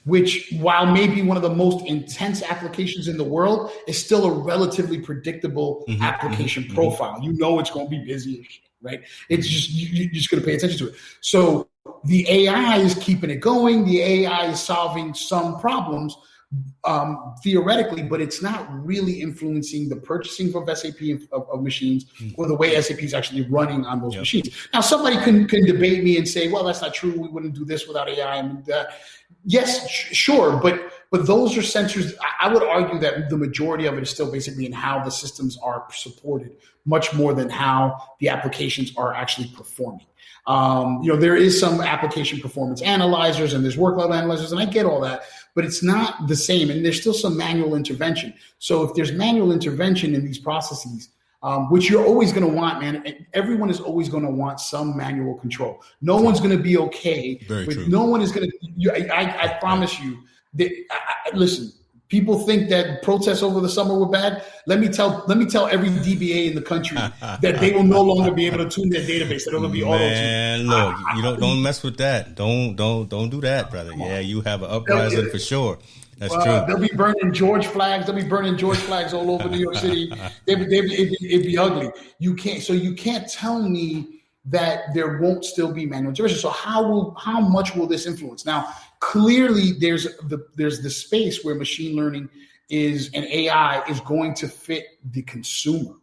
Which, while maybe one of the most intense applications in the world, is still a relatively predictable application profile. You know it's going to be busy as shit, right? It's just you're just going to pay attention to it. So the AI is keeping it going. The AI is solving some problems theoretically, but it's not really influencing the purchasing of SAP of machines or the way SAP is actually running on those machines. Now, somebody can debate me and say, well, that's not true. We wouldn't do this without AI. And yes, sure. But those are sensors. I would argue that the majority of it is still basically in how the systems are supported, much more than how the applications are actually performing. There is some application performance analyzers and there's workload analyzers, and I get all that, but it's not the same. And there's still some manual intervention. So if there's manual intervention in these processes, which you're always going to want, man, everyone is always going to want some manual control. No one's going to be okay. No one is going to, I promise you that, listen, people think that protests over the summer were bad. Let me tell every DBA in the country that they will no longer be able to tune their database. That it'll be auto-tuned. Look, you don't mess with that. Don't do that, brother. Yeah, you have an uprising for sure. That's true. They'll be burning George flags. They'll be burning George flags all over New York City. It'd be ugly. You can't tell me that there won't still be manual intervention. So how much will this influence? Now, clearly there's the space where machine learning and AI is going to fit the consumer.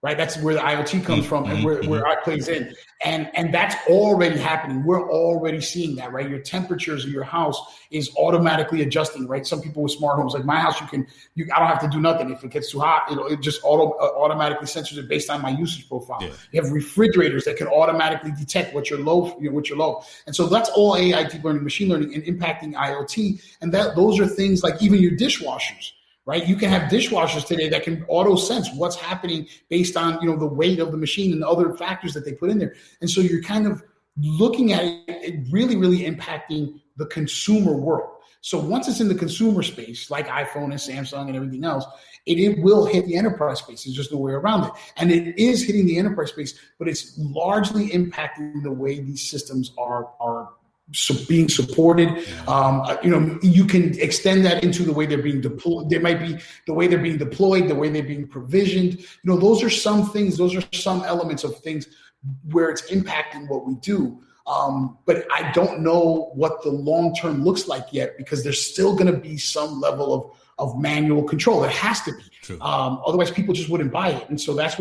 right? That's where the IoT comes from and where it plays in. And that's already happening. We're already seeing that, right? Your temperatures of your house is automatically adjusting, right? Some people with smart homes, like my house, I don't have to do nothing. If it gets too hot, it just automatically censors it based on my usage profile. Yeah. You have refrigerators that can automatically detect what you're low. And so that's all AI, deep learning, machine learning, and impacting IoT. And those are things like even your dishwashers. Right, you can have dishwashers today that can auto sense what's happening based on the weight of the machine and the other factors that they put in there, and so you're kind of looking at it really, really impacting the consumer world. So once it's in the consumer space, like iPhone and Samsung and everything else, it will hit the enterprise space. There's just no way around it, and it is hitting the enterprise space, but it's largely impacting the way these systems are being supported. You can extend that into the way they're being deployed. There might be the way they're being deployed, the way they're being provisioned. Those are some things, those are some elements of things where it's impacting what we do. But I don't know what the long term looks like yet, because there's still going to be some level of manual control. There has to be. True. Otherwise people just wouldn't buy it. And so that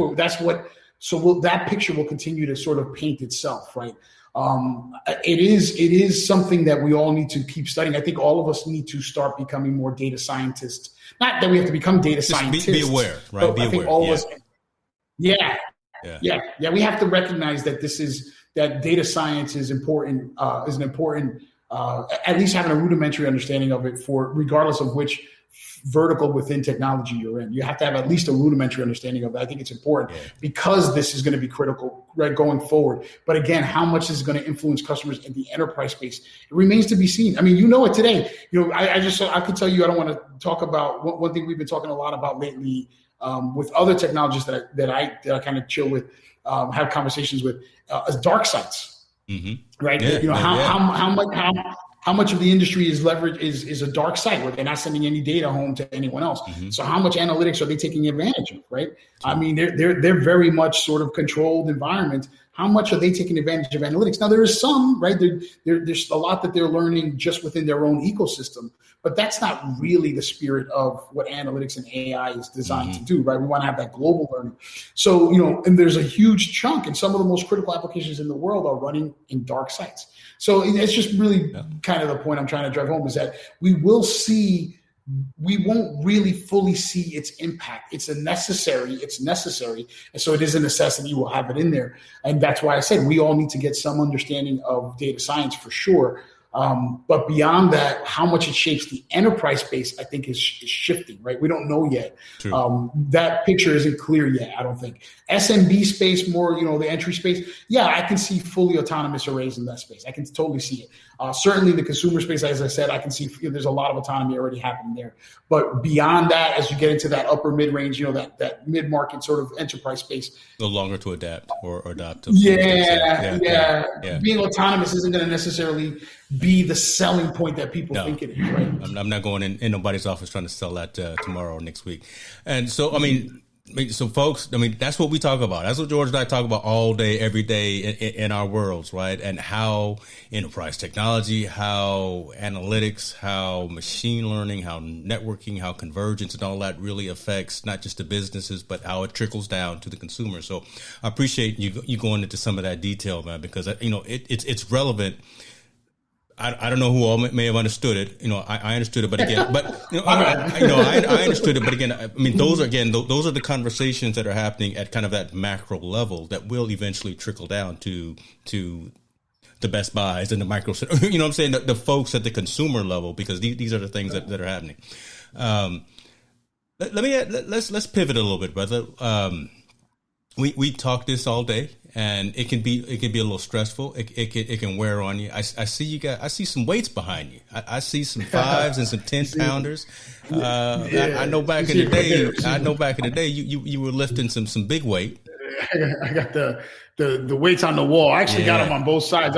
picture will continue to sort of paint itself, right? It is something that we all need to keep studying. I think all of us need to start becoming more data scientists. Not that we have to become data scientists. Be aware, right? Be aware. All of us. Yeah. We have to recognize that that data science is important. Is an important, at least having a rudimentary understanding of it regardless of which vertical within technology you're in. You have to have at least a rudimentary understanding of it. I think it's important because this is going to be critical, right, going forward. But again, how much is it going to influence customers in the enterprise space? It remains to be seen. I mean, it today. I could tell you, I don't want to talk about one thing we've been talking a lot about lately with other technologists that I kind of chill with, have conversations with, as dark sites, right? Yeah. How much of the industry is leveraged is a dark site where they're not sending any data home to anyone else. So how much analytics are they taking advantage of, right? I mean, they're very much sort of controlled environment. How much are they taking advantage of analytics? Now, there is some, right? There's a lot that they're learning just within their own ecosystem, but that's not really the spirit of what analytics and AI is designed to do, right? We want to have that global learning. So, and there's a huge chunk, and some of the most critical applications in the world are running in dark sites. So it's just really kind of the point I'm trying to drive home, is that we won't really fully see its impact. It's necessary. And so it is a necessity. We'll have it in there. And that's why I said we all need to get some understanding of data science for sure. But beyond that, how much it shapes the enterprise space, I think is shifting, right? We don't know yet. That picture isn't clear yet, I don't think. SMB space, more, the entry space. Yeah, I can see fully autonomous arrays in that space. I can totally see it. Certainly the consumer space, as I said, I can see there's a lot of autonomy already happening there. But beyond that, as you get into that upper mid-range, that mid-market sort of enterprise space. No longer to adapt or adopt. Being autonomous isn't going to necessarily be the selling point that people think it is, right? I'm not going in nobody's office trying to sell that tomorrow or next week. And so, so folks, that's what we talk about. That's what George and I talk about all day, every day in our worlds, right? And how enterprise technology, how analytics, how machine learning, how networking, how convergence and all that really affects not just the businesses, but how it trickles down to the consumer. So I appreciate you going into some of that detail, man, because, it's relevant. I don't know who all may have understood it. I understood it, but again, I understood it, but again, those are the conversations that are happening at kind of that macro level that will eventually trickle down to the Best Buys and the micro, what I'm saying, the folks at the consumer level, because these are the things that are happening. Let's pivot a little bit, brother. We talk this all day. And it can be a little stressful. It can wear on you. I see some weights behind you. I see some 5s and some 10-pounders. I know back in the day you were lifting some big weight. I got the weights on the wall. I actually got them on both sides.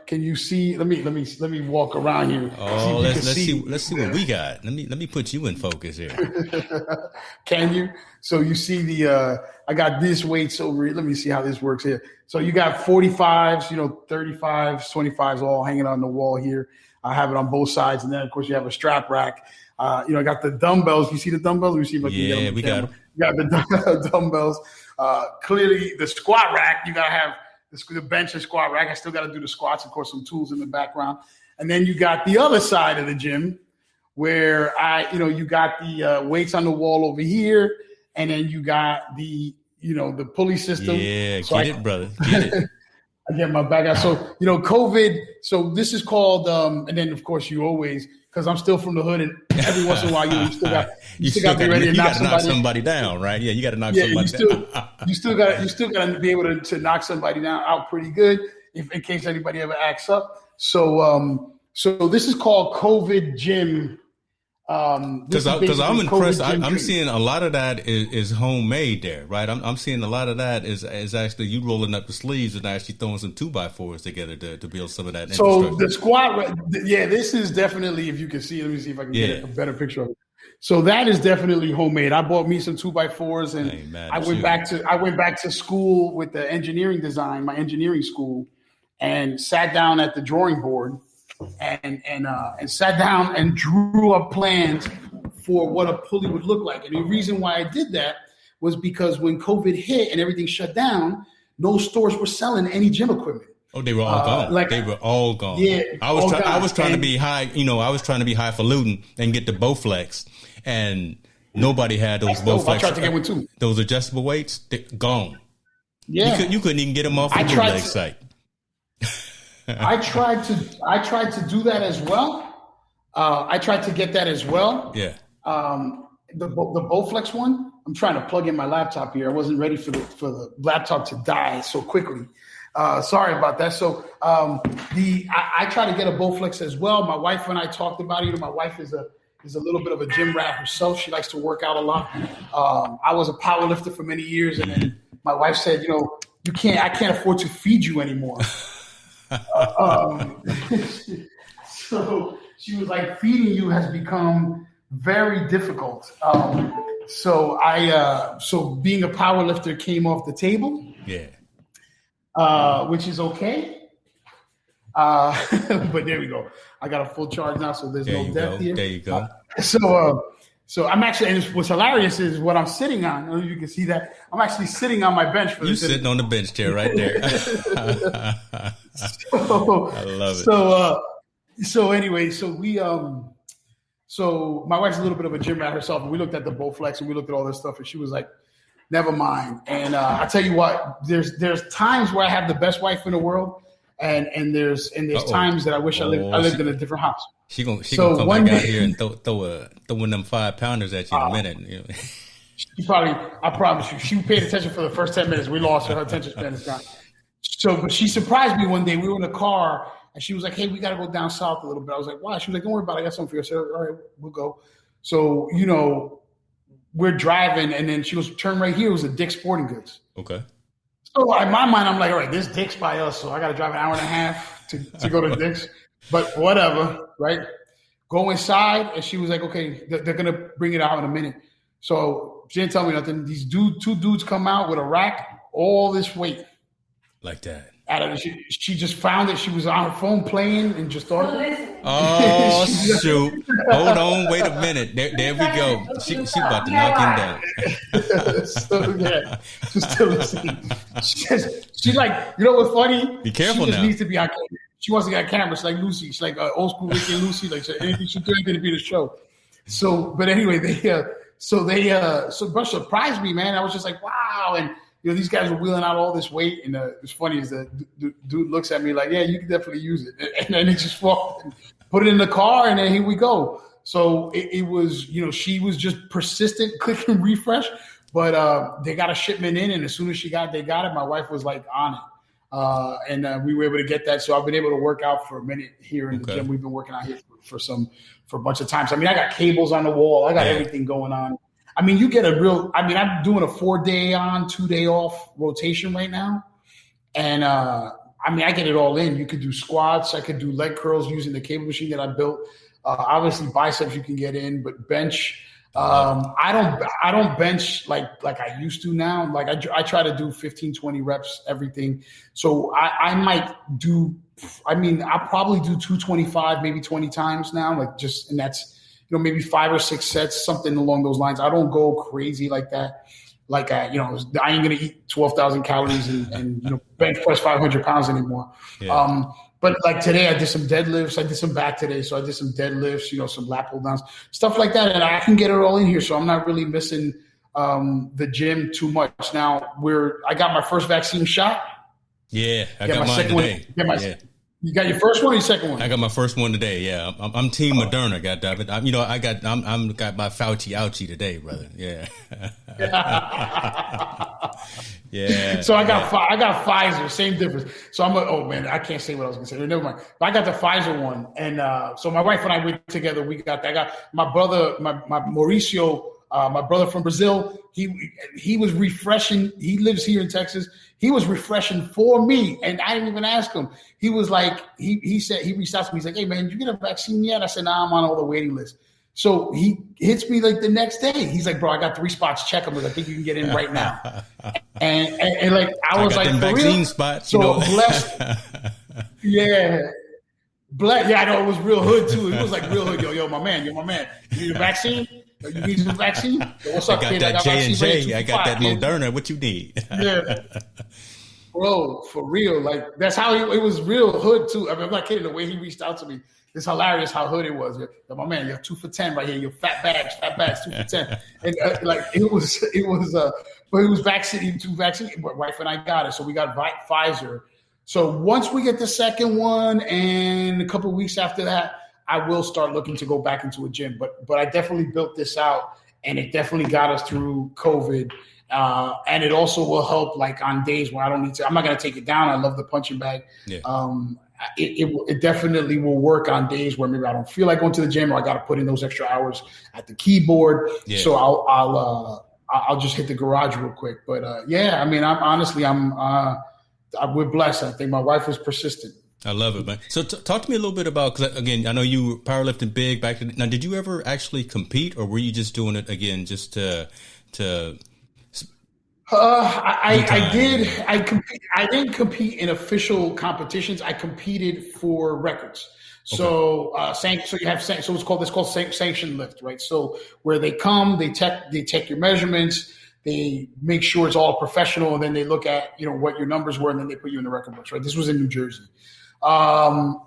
Can you see? Let me walk around here. Oh, let's see what we got. Let me put you in focus here. Can you? So you see I got these weights over here. Let me see how this works here. So you got 45s, 35s, 25s all hanging on the wall here. I have it on both sides. And then of course you have a strap rack. I got the dumbbells. You see the dumbbells? Let me see if I can get them. We got them. You got the dumbbells. Clearly, the squat rack, you got to have the bench and squat rack. I still got to do the squats, of course, some tools in the background. And then you got the other side of the gym where you got the weights on the wall over here. And then you got the pulley system. Yeah, so get it, brother. Get it. I get my back out. So, COVID. So this is called, and then of course you always, because I'm still from the hood, and every once in a while you still got to be ready to knock somebody down, right? Yeah, you got to knock somebody down. you still got to be able to knock somebody down out pretty good, in case anybody ever acts up. So this is called COVID Gym. Because I'm impressed. I'm seeing a lot of that is homemade there, right? I'm seeing a lot of that is actually you rolling up the sleeves and actually throwing some 2x4s together to build some of that. So the squat, this is definitely, if you can see, let me see if I can get a better picture of it. So that is definitely homemade. I bought me some 2x4s, and I went back to school with the engineering design, my engineering school, and sat down at the drawing board. And sat down and drew up plans for what a pulley would look like. And the reason why I did that was because when COVID hit and everything shut down, no stores were selling any gym equipment. Oh, they were all gone. They were all gone. Yeah, I was trying to be high. I was trying to be highfalutin and get the Bowflex, and nobody had those Bowflex. I tried to get one too. Those adjustable weights, gone. Yeah, you couldn't even get them off the bootleg site. I tried to do that as well. I tried to get that as well. Yeah. The Bowflex one. I'm trying to plug in my laptop here. I wasn't ready for the laptop to die so quickly. Sorry about that. So I try to get a Bowflex as well. My wife and I talked about it. My wife is a little bit of a gym rat herself. She likes to work out a lot. I was a power lifter for many years, and then my wife said, I can't afford to feed you anymore. So she was like, feeding you has become very difficult. So being a power lifter came off the table. Yeah. Which is okay. But there we go. I got a full charge now, so there's no depth here. There you go. So I'm actually, and what's hilarious is what I'm sitting on. I don't know if you can see that. I'm actually sitting on my bench for this. You're sitting on the bench chair right there. I love it. So anyway, so my wife's a little bit of a gym rat herself, and we looked at the Bowflex and we looked at all this stuff, and she was like, never mind. And I tell you what, there's times where I have the best wife in the world, and there's times that I wish I lived in a different house. She gonna come back out here and throw one of them 5-pounders at you in a minute. She probably, I promise you, she paid attention for the first 10 minutes. We lost her attention span is gone. So, but she surprised me one day. We were in a car, and she was like, "Hey, we got to go down south a little bit." I was like, "Why?" She was like, "Don't worry about it. I got something for you." I said, "All right, we'll go." So, we're driving, and then she goes, "Turn right here." It was a Dick's Sporting Goods. Okay. So in my mind, I'm like, all right, this Dick's by us, so I got to drive an hour and a half to go to Dick's. But whatever, right? Go inside, and she was like, okay, they're going to bring it out in a minute. So she didn't tell me nothing. These two dudes come out with a rack, all this weight. Like that. She just found it. She was on her phone playing and just thought of it. Oh, shoot. Hold on. Wait a minute. There we go. She about to knock him down. So, yeah. She's still listening. She's like, you know what's funny? Be careful she now. Needs to be on camera. She wants to get on camera. She's like Lucy. She's like old school Ricky and Lucy. Like, anything she do anything to be the show. So, but anyway, so Brush surprised me, man. I was just like, wow. And, these guys were wheeling out all this weight, and it's funny is that dude looks at me like, yeah, you can definitely use it. And then he just walked and put it in the car, and then here we go. So it was, she was just persistent, click and refresh, but they got a shipment in, and as soon as they got it, my wife was like on it. And we were able to get that. So I've been able to work out for a minute here in the gym. We've been working out here for a bunch of times. I mean, I got cables on the wall. I got everything going on. I mean, you get I'm doing a 4-day on, 2-day off rotation right now. And I get it all in. You could do squats. I could do leg curls using the cable machine that I built. Obviously biceps you can get in, but bench. I don't bench like I used to now. Like I try to do 15, 20 reps, everything. So I might do, I'll probably do 225, maybe 20 times now. And that's, maybe 5 or 6 sets, something along those lines. I don't go crazy like that. like I ain't gonna eat 12,000 calories and bench press 500 pounds anymore. Yeah. But like today, I did some deadlifts. I did some back today, so I did some deadlifts. Some lat pull downs, stuff like that, and I can get it all in here. So I'm not really missing the gym too much. Now I got my first vaccine shot. Yeah, I got mine today. You got your first one or your second one? I got my first one today. Yeah, I'm Team Moderna. Goddammit. I'm got my Fauci ouchie today, brother. Yeah. Yeah. So I got Pfizer. Same difference. So oh man, I can't say what I was gonna say. Never mind. But I got the Pfizer one, and so my wife and I went together. We got that. I got my brother, my Mauricio. My brother from Brazil, he was refreshing. He lives here in Texas. He was refreshing for me, and I didn't even ask him. He was like, he said, he reached out to me. He's like, hey, man, did you get a vaccine yet? I said, nah, I'm on all the waiting list. So he hits me like the next day. He's like, bro, I got 3 spots. Check them. I think you can get in right now. and like, I was like, for vaccine real? Spots, so blessed. Yeah. Yeah, I know it was real hood too. It was like real hood. Yo, my man. You need a vaccine? You need some vaccine? Yo, what's up, I got kid? that J&J. I got that Moderna. What you need? Yeah. Bro, for real. Like, that's how it was real hood too. I mean, I'm not kidding. The way he reached out to me, it's hilarious how hood it was. Yo, my man, you're 2 for 10 right here. You're fat bags, 2 for 10. And like, it was vaccine, 2 vaccine. My wife and I got it. So we got Pfizer. So once we get the second one and a couple of weeks after that, I will start looking to go back into a gym. But I definitely built this out, and it definitely got us through COVID. And it also will help like on days where I don't need to. I'm not going to take it down. I love the punching bag. Yeah. It definitely will work on days where maybe I don't feel like going to the gym, or I got to put in those extra hours at the keyboard. Yeah. So I'll just hit the garage real quick. But yeah, I mean, we're blessed. I think my wife was persistent. I love it, man. So talk to me a little bit about, because again, I know you were powerlifting big back then. Now, did you ever actually compete, or were you just doing it again just to I did. I didn't compete in official competitions. I competed for records. So, so you have so it's called sanction lift, right? So where they come, they take your measurements, they make sure it's all professional, and then they look at what your numbers were, and then they put you in the record books, right? This was in New Jersey.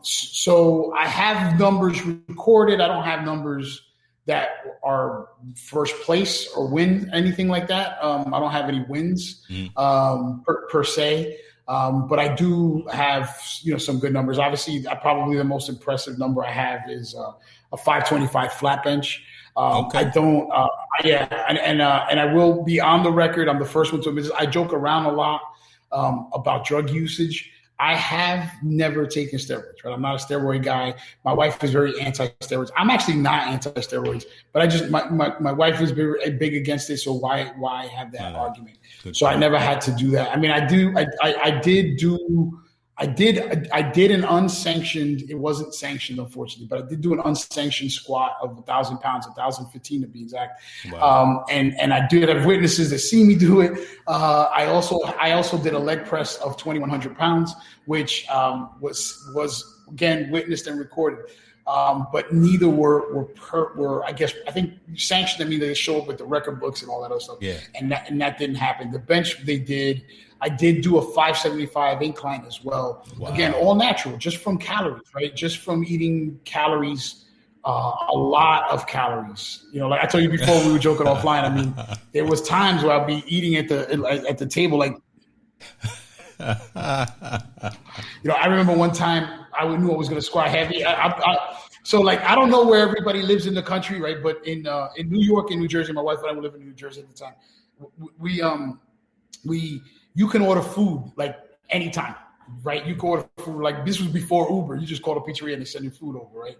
So I have numbers recorded. I don't have numbers that are first place or win anything like that. I don't have any wins per se, but I do have some good numbers. Obviously, probably the most impressive number I have is a 525 flat bench. I don't, and I will be on the record. I'm the first one to admit this. I joke around a lot about drug usage. I have never taken steroids, right? I'm not a steroid guy. My wife is very anti-steroids. I'm actually not anti-steroids, but I just my wife is big against it. So why have that argument? So I never had to do that. I mean, I did an unsanctioned. It wasn't sanctioned, unfortunately, but I did do an unsanctioned squat of 1,000 pounds, 1,015 to be exact. Wow. And I did have witnesses that see me do it. I also did a leg press of 2,100 pounds, which was again witnessed and recorded. But neither were I think sanctioned. I mean, they show up with the record books and all that other stuff. Yeah. And that didn't happen. The bench they did. I did do a 575 incline as well. Wow. Again, all natural, just from calories, right? Just from eating calories, a lot of calories. Like I told you before, we were joking offline. I mean, there was times where I'd be eating at the table, like, I remember one time I knew I was going to squat heavy. So I don't know where everybody lives in the country, right? But in New York and New Jersey, my wife and I were living in New Jersey at the time. You can order food like anytime, right? You can order food like this was before Uber. You just call the pizzeria and they send you food over, right?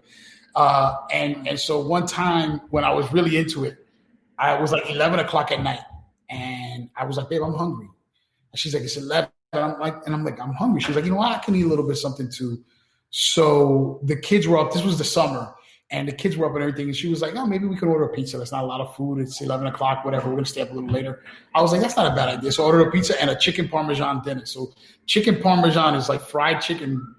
And so one time when I was really into it, I was like 11 o'clock at night, and I was like, babe, I'm hungry. And she's like, it's 11. And I'm like, I'm hungry. She's like, I can eat a little bit of something too. So the kids were up. This was the summer. And the kids were up and everything. And she was like, maybe we can order a pizza. That's not a lot of food. It's 11 o'clock, whatever. We're going to stay up a little later. I was like, that's not a bad idea. So I ordered a pizza and a chicken Parmesan dinner. So chicken Parmesan is like fried chicken,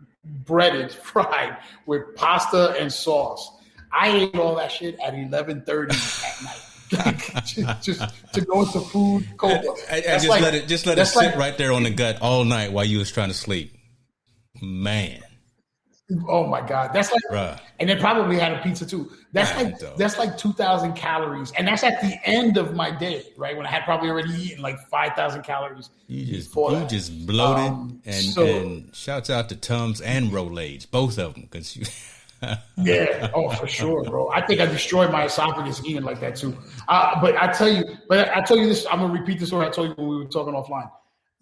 fried with pasta and sauce. I ate all that shit at 11:30 at night. Like, just to go into food, cold. And just let it sit right there on the gut all night while you was trying to sleep. Man. Oh my God. That's like, Bruh. And they probably had a pizza too. That's like 2,000 calories. And that's at the end of my day, right? When I had probably already eaten like 5,000 calories. You just bloated and shouts out to Tums and Rolaids, both of them. Cause yeah. Oh, for sure, bro. I think I destroyed my esophagus eating like that too. But I tell you this, I'm going to repeat this story I told you when we were talking offline.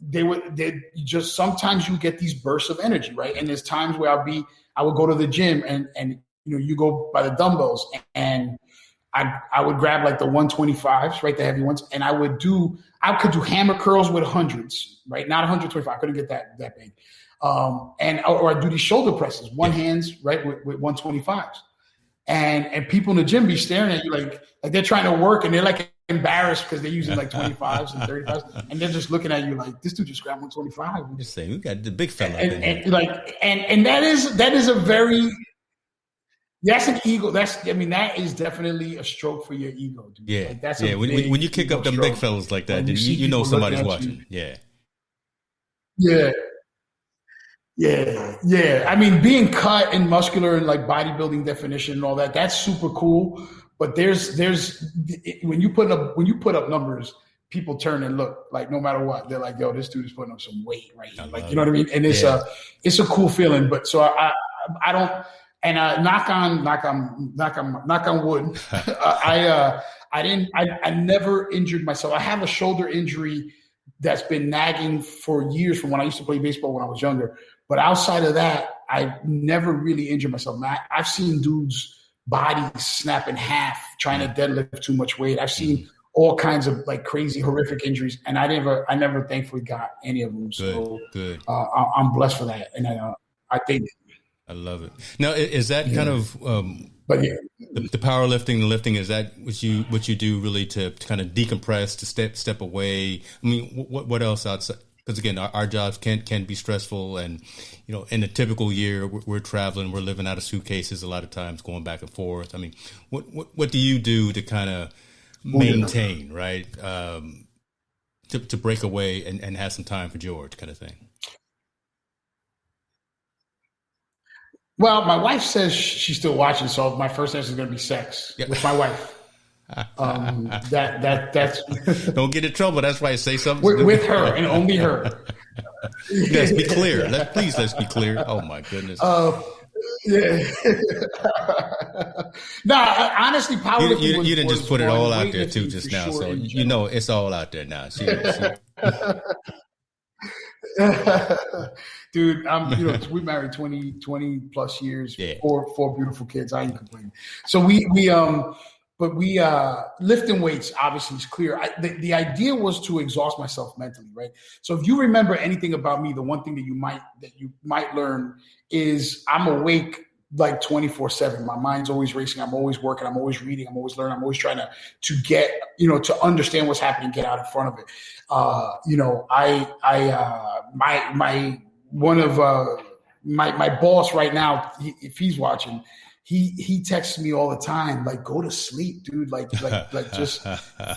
They just, sometimes you get these bursts of energy, right? And there's times where I would go to the gym and you go by the dumbbells and I would grab like the 125s, right? The heavy ones. And I could do hammer curls with hundreds, right? Not 125. I couldn't get that big. Or I do these shoulder presses, one hands, right? With 125s. And people in the gym be staring at you like they're trying to work and they're like embarrassed because they're using like 25s and 35s and they're just looking at you like, this dude just grabbed 125. Just saying, we got the big fella. And that is a very, that's an ego. That is definitely a stroke for your ego, dude. Yeah. Like, that's when you kick up them big fellas like that, then you know somebody's watching. Yeah. Yeah. Yeah. I mean, being cut and muscular and like bodybuilding definition and all that, that's super cool. But there's when you put up numbers, people turn and look like no matter what, they're like, yo, this dude is putting up some weight right here. Like, you know what I mean? And it's a cool feeling. But so I don't, and knock on wood. I never injured myself. I have a shoulder injury that's been nagging for years from when I used to play baseball when I was younger. But outside of that, I never really injured myself. I've seen dudes' bodies snap in half trying to deadlift too much weight. I've seen all kinds of like crazy, horrific injuries, and I never thankfully got any of them. So good. I'm blessed for that, and I think I love it. Now, is that kind of but yeah, the powerlifting, the lifting? Is that what you do really to kind of decompress, to step away? I mean, what else outside? Because again, our jobs can be stressful, and in a typical year, we're traveling, we're living out of suitcases a lot of times, going back and forth. I mean, what do you do to kind of maintain, right? To break away and have some time for George, kind of thing. Well, my wife says she's still watching, so my first answer is going to be sex with my wife. That's don't get in trouble. That's why I say something with her and only her. Let's be clear. Let's be clear. Oh my goodness. Yeah. Honestly, powerlifting. You didn't just put it all out there too just now, so it's all out there now. Dude, we married 20 plus years, four beautiful kids. I ain't complaining. So we lifting weights obviously is clear. The idea was to exhaust myself mentally, right? So if you remember anything about me, the one thing that you might learn is I'm awake like 24/7. My mind's always racing. I'm always working. I'm always reading. I'm always learning. I'm always trying to get, to understand what's happening, get out in front of it. My boss right now, if he's watching, he texts me all the time, like, go to sleep, dude. Like just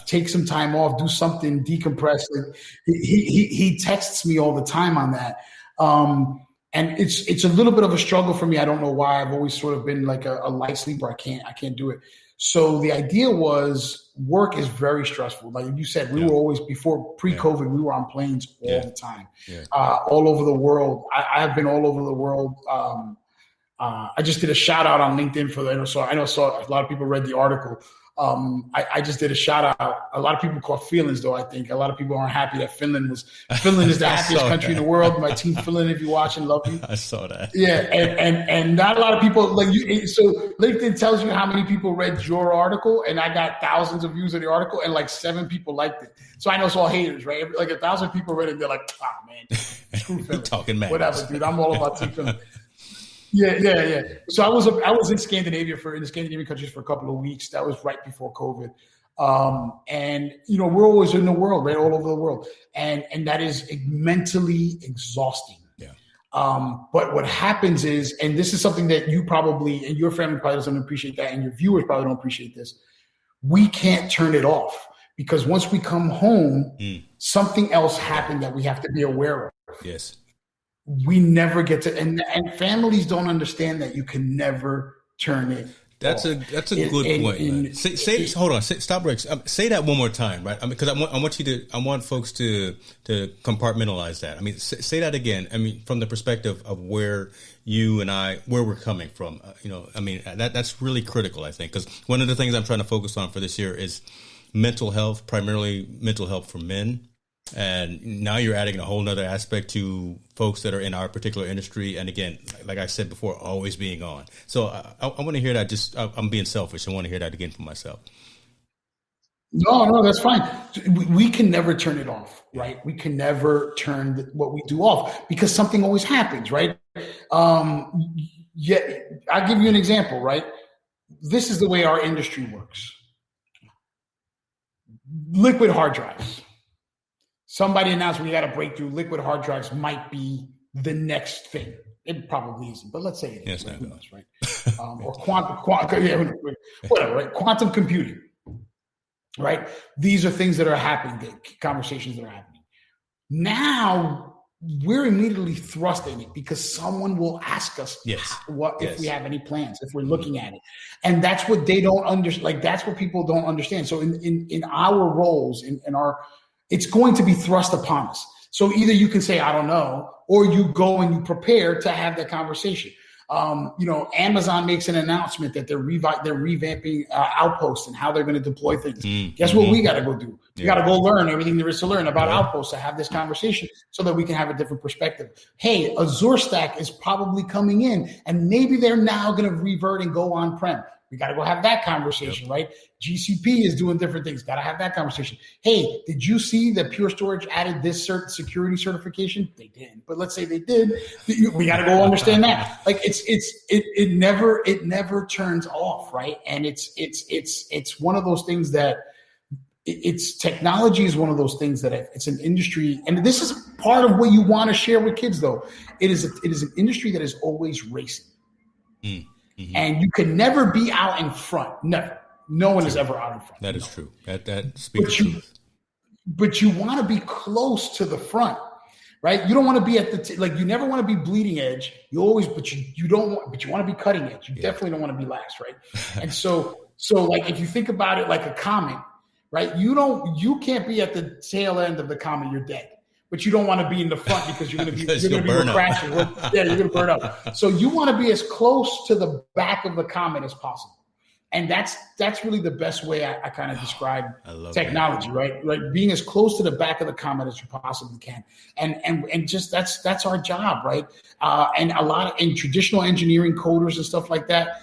take some time off, do something, decompress. Like, he texts me all the time on that. And it's a little bit of a struggle for me. I don't know why. I've always sort of been like a light sleeper. I can't do it. So the idea was work is very stressful. Like you said, we were always, before pre-COVID, we were on planes all the time, all over the world. I have been all over the world. I just did a shout out on LinkedIn for that. So I know a lot of people read the article. I just did a shout out. A lot of people caught feelings, though. I think a lot of people aren't happy that Finland is the happiest country in the world. My team, Finland, if you're watching, love you. I saw that. Yeah, and not a lot of people like you. So LinkedIn tells you how many people read your article, and I got thousands of views of the article, and like 7 people liked it. So I know it's all haters, right? Like 1,000 people read it, they're like, man, screw Finland. Talking mad. Whatever, dude. I'm all about Team Finland. Yeah. So I was in Scandinavia in the Scandinavian countries for a couple of weeks. That was right before COVID. And we're always in the world, right? All over the world. And that is mentally exhausting. Yeah. But what happens is, and this is something that you probably, and your family probably doesn't appreciate that, and your viewers probably don't appreciate this. we can't turn it off, because once we come home, something else happened that we have to be aware of. Yes. We never get to, and families don't understand that you can never turn it. That's a good point. Hold on. Stop breaks. Say that one more time, right? Because I want folks to compartmentalize that. I mean, say that again. I mean, from the perspective of where you and I, where we're coming from. I mean, that's really critical, I think, because one of the things I'm trying to focus on for this year is mental health, primarily mental health for men. And now you're adding a whole nother aspect to folks that are in our particular industry. And again, like I said before, always being on. So I want to hear that. I'm being selfish. I want to hear that again for myself. No, that's fine. We can never turn it off, right? We can never turn what we do off, because something always happens, right? I'll give you an example, right? This is the way our industry works. Liquid hard drives. Somebody announced we got a breakthrough. Liquid hard drives might be the next thing. It probably isn't, but let's say it is. Right? Who knows, right? Or quantum, whatever, right? Quantum computing, right? These are things that are happening, conversations that are happening. Now we're immediately thrust in it because someone will ask us if we have any plans, if we're looking at it. And that's what they don't understand. Like, that's what people don't understand. So in our roles, in our, it's going to be thrust upon us. So either you can say, I don't know, or you go and you prepare to have that conversation. Amazon makes an announcement that they're revamping Outposts and how they're going to deploy things. Guess what we got to go do? We got to go learn everything there is to learn about Outposts to have this conversation so that we can have a different perspective. Hey, Azure Stack is probably coming in, and maybe they're now going to revert and go on-prem. We got to go have that conversation, right? GCP is doing different things. Got to have that conversation. Hey, did you see that Pure Storage added this security certification? They didn't, but let's say they did. We got to go understand that. Like, it never turns off, right? And it's one of those things that technology is one of those things that it's an industry, and this is part of what you want to share with kids, though. It is an industry that is always racing. Mm-hmm. And you can never be out in front. Never. No one is ever out in front. That is true. That speaks truth. But you want to be close to the front, right? You don't want to be at you never want to be bleeding edge. You always, but you want to be cutting edge. You definitely don't want to be last, right? And so like, if you think about it like a comet, right? You can't be at the tail end of the comet. You're dead. But you don't want to be in the front because you're going to be crashing. You're going to burn up. So you want to be as close to the back of the comet as possible. And that's really the best way I kind of describe technology, right? Like, being as close to the back of the comet as you possibly can. And just that's our job, right? And a lot of in traditional engineering coders and stuff like that,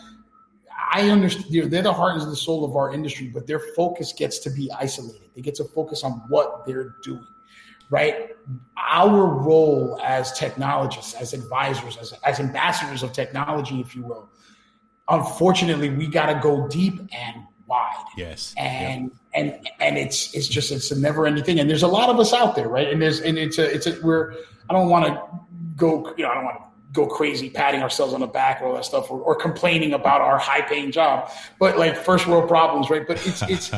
I understand they're the heart and the soul of our industry, but their focus gets to be isolated. They get to focus on what they're doing. Right? Our role as technologists, as advisors, as ambassadors of technology, if you will, unfortunately, we got to go deep and wide. Yes. And it's a never ending thing. And there's a lot of us out there, right? I don't want to go crazy patting ourselves on the back or all that stuff, or complaining about our high paying job, but like first world problems, right? But it's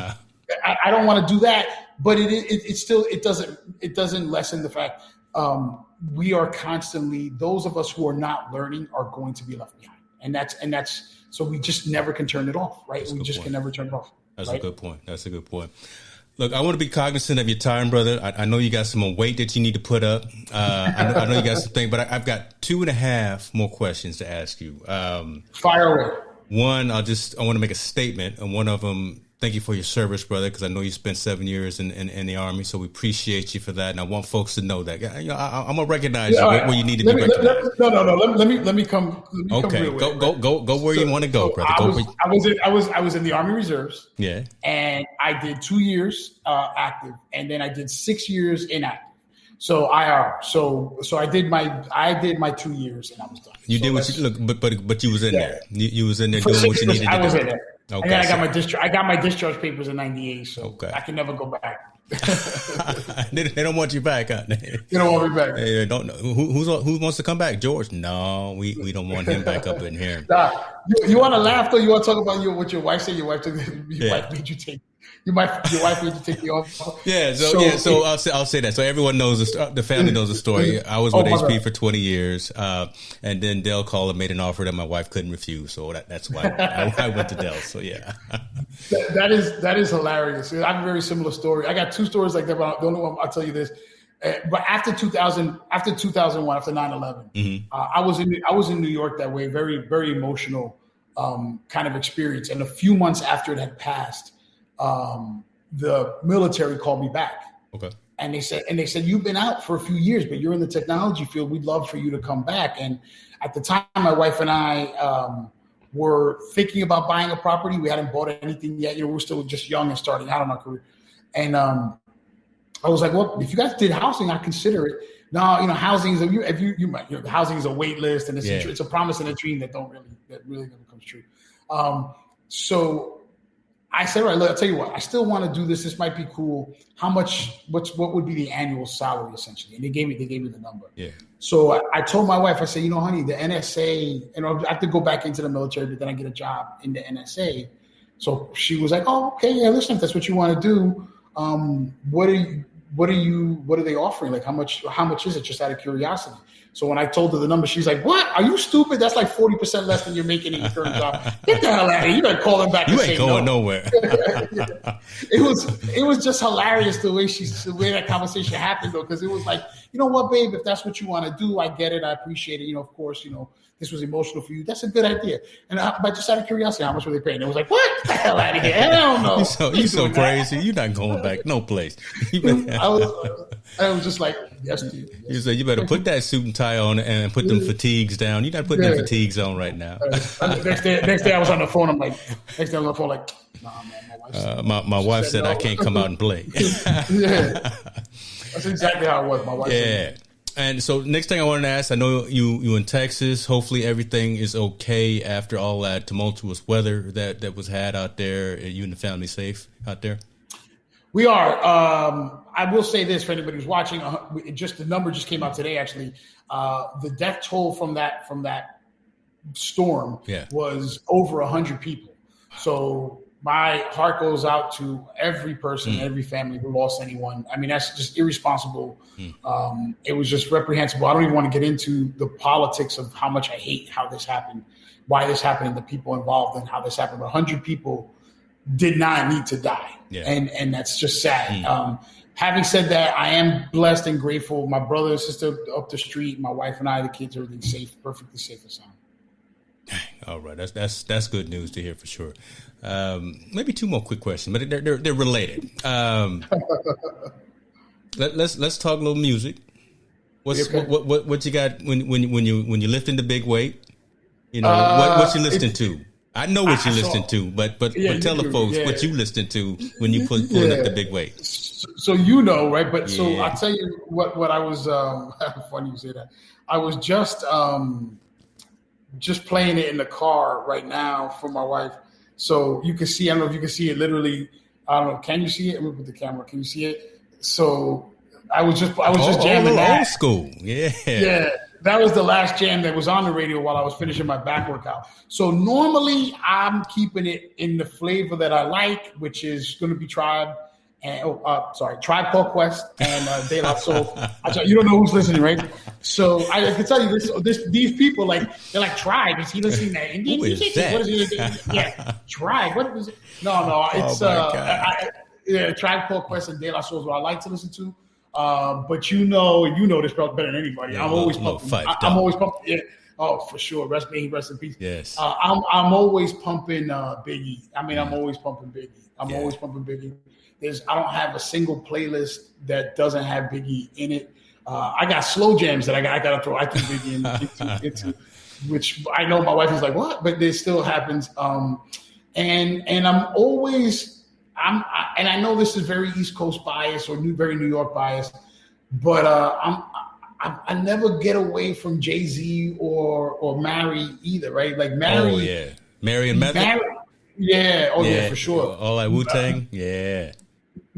I don't want to do that, but it doesn't lessen the fact we are constantly, those of us who are not learning are going to be left behind, and that's so we just never can turn it off, right? We just can never turn it off. That's a good point. That's a good point. Look, I want to be cognizant of your time, brother. I know you got some more weight that you need to put up. I know you got some things, but I've got 2.5 more questions to ask you. Fire away. One, I want to make a statement, and one of them, thank you for your service, brother, because I know you spent 7 years in the Army, so we appreciate you for that, and I want folks to know that. I'm gonna recognize you where you need to be recognized. No. Let me come. Okay, go where you want to go, brother. I was in the Army Reserves. Yeah, and I did 2 years active, and then I did 6 years inactive. So IR. So I did my 2 years, and I was done. You did what you look, but you was in there. You was in there doing what you needed to do. I was in there. Okay, and then I got my discharge papers in '98, so I can never go back. They don't want you back, huh? They don't want me back. They don't know who wants to come back. George? No, we don't want him back up in here. Nah, you want to laugh though? You want to talk about what your wife said? Your wife wife made you take. Your wife made you take the offer. Yeah, so I'll say that. So everyone knows the family knows the story. I was with HP for 20 years, and then Dell called and made an offer that my wife couldn't refuse. So that's why I went to Dell. So yeah, that is hilarious. I have a very similar story. I got two stories like that, but the only one I'll tell you this. But after 2001, after 9/11, I was in New York that way. Very very emotional kind of experience. And a few months after it had passed, the military called me back. Okay. And they said, you've been out for a few years, but you're in the technology field. We'd love for you to come back. And at the time, my wife and I were thinking about buying a property. We hadn't bought anything yet. We were still just young and starting out in our career. And I was like, well, if you guys did housing, I'd consider it. No, housing is housing is a wait list, and it's a promise and a dream that really never comes true. So I said, all right, look, I'll tell you what, I still want to do this. This might be cool. How much, what would be the annual salary essentially? And they gave me the number. Yeah. So I told my wife, I said, honey, the NSA, and I have to go back into the military, but then I get a job in the NSA. So she was like, oh, okay, yeah, listen, if that's what you want to do, what are they offering? Like, how much is it, just out of curiosity? So when I told her the number, she's like, what? Are you stupid? That's like 40% less than you're making in your current job. Get the hell out of here. You better call them back. You ain't going nowhere. Yeah. It was just hilarious the way that conversation happened, though, because it was like, you know what, babe, if that's what you want to do, I get it. I appreciate it. Of course, this was emotional for you. That's a good idea. And but just out of curiosity, how much were they paying? It was like, what? Get the hell out of here. Hell no. You're so crazy. You're not going back no place. I was just like, yes, dude. Yes. You said you better put that suit and tie on and put them fatigues down. You're not putting them fatigues on right now. Next day I was on the phone. I'm like, nah, man, my wife said no. I can't come out and play. Yeah. That's exactly how it was. My wife said no. And so next thing I wanted to ask, I know you in Texas. Hopefully everything is okay after all that tumultuous weather that was had out there. Are you and the family safe out there? We are. I will say this for anybody who's watching. The number just came out today. Actually, the death toll from that storm was over 100 people. So my heart goes out to every person, every family who lost anyone. I mean, that's just irresponsible. It was just reprehensible. I don't even want to get into the politics of how much I hate how this happened, why this happened, and the people involved, and how this happened. But 100 people did not need to die. Yeah. And that's just sad. Having said that, I am blessed and grateful. My brother and sister up the street, my wife and I, the kids, everything safe, perfectly safe and sound. All right, that's good news to hear for sure. Maybe two more quick questions, but they're related. Let's talk a little music. What you got when you lifting the big weight? What you listening to? I know what you listen to, but tell the folks what you listen to when you pull up the big weight. So right? But so I'll tell you what I was. Funny you say that. I was just playing it in the car right now for my wife, so you can see. I don't know if you can see it. Literally, I don't know. Can you see it? Let me put the camera. Can you see it? So I was just jamming that. Old school, yeah. That was the last jam that was on the radio while I was finishing my back workout. So normally I'm keeping it in the flavor that I like, which is going to be Tribe Called Quest and De La Soul. You don't know who's listening, right? So I can tell you these people, like, they're like, Tribe. Is he listening to Indian music? What is he? Yeah, Tribe. What is it? No. It's Tribe Called Quest and De La Soul is what I like to listen to. But you know this probably better than anybody. Yeah, I'm always pumping. I'm always pumping. Yeah. Oh, for sure. Rest in peace. Yes. I'm always pumping Biggie. I mean, I'm always pumping Biggie. Always pumping Biggie. I don't have a single playlist that doesn't have Biggie in it. I got slow jams that I got to throw Biggie into, which I know my wife is like, what? But it still happens. And I'm always. And I know this is very East Coast bias or very New York bias, but I never get away from Jay-Z or Mary either, right? Like Mary. Oh yeah, Mary and Method. Yeah. Oh yeah, for sure. All like Wu-Tang. Yeah.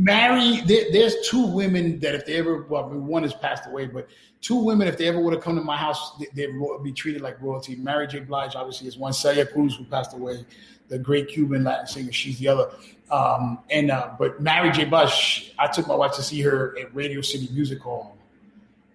There's two women that if they ever, one has passed away, but two women, if they ever would have come to my house, they would be treated like royalty. Mary J. Blige, obviously, is one. Celia Cruz, who passed away, the great Cuban Latin singer, she's the other. But Mary J. Blige, I took my wife to see her at Radio City Music Hall.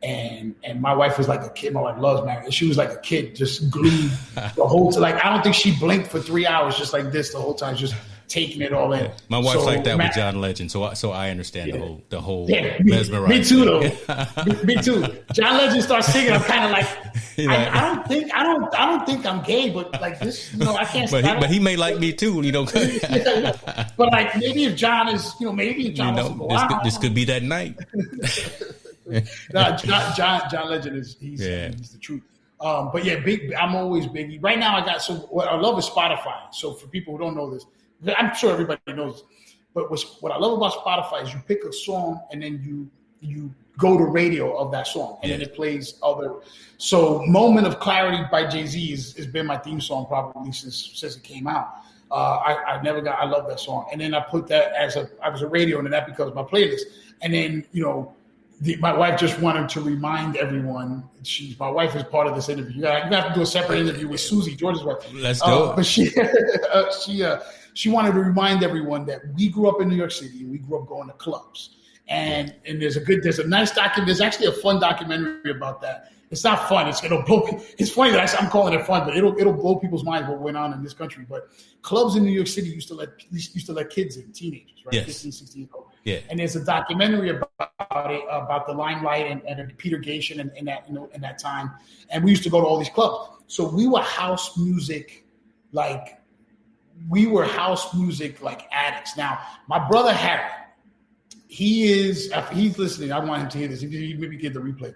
And my wife was like a kid. My wife loves Mary. She was like a kid, just glued the whole time. Like, I don't think she blinked for 3 hours, just like this the whole time, just taking it all in. My wife's like that with John Legend, so I understand the whole mesmerizing. Me too, though. me too. John Legend starts singing. I'm kind of like, I don't think I'm gay, but like this, I can't. But he may like me too, But like maybe if John is, maybe if John wants to go this could be that night. No, John Legend he's the truth. But yeah, I'm always Biggie. Right now, what I love is Spotify. So for people who don't know this, I'm sure everybody knows this, but what I love about Spotify is you pick a song and then you go to radio of that song and then it plays other. So "Moment of Clarity" by Jay-Z has been my theme song probably since it came out. I love that song, and then I put that as a radio, and then that becomes my playlist. And then my wife just wanted to remind everyone. My wife is part of this interview. You have to do a separate interview with Susie, George's wife. Let's do it. But she wanted to remind everyone that we grew up in New York City and we grew up going to clubs. And there's a nice document. There's actually a fun documentary about that. It's not fun. It'll blow. It's funny that I'm calling it fun, but it'll blow people's minds what went on in this country. But clubs in New York City used to let kids in, teenagers, right? Yes. 15, 16 years old. Yeah. And there's a documentary about the limelight and Peter Gation and in that time. And we used to go to all these clubs. So we were house music like addicts. Now, my brother Harry, he's listening. I want him to hear this. He maybe get the replay.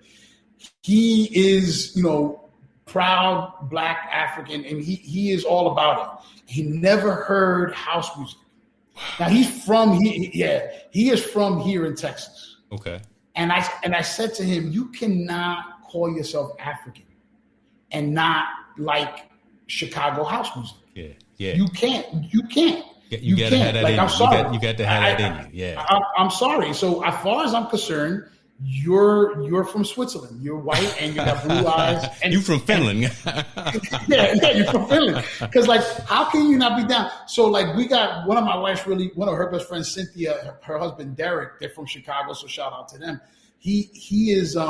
He is, proud Black African, and he is all about it. He never heard house music. Now he is from here in Texas. Okay. And I said to him, you cannot call yourself African and not like Chicago house music. Yeah. Yeah. You can't. You gotta have that in you. I'm sorry. You got to have that in you. Yeah. I'm sorry. So as far as I'm concerned, you're from Switzerland. You're white and you got blue eyes. And you from Finland. Yeah, you're from Finland. Because how can you not be down? So we got one of her best friends, Cynthia, her husband Derek. They're from Chicago, so shout out to them. He's a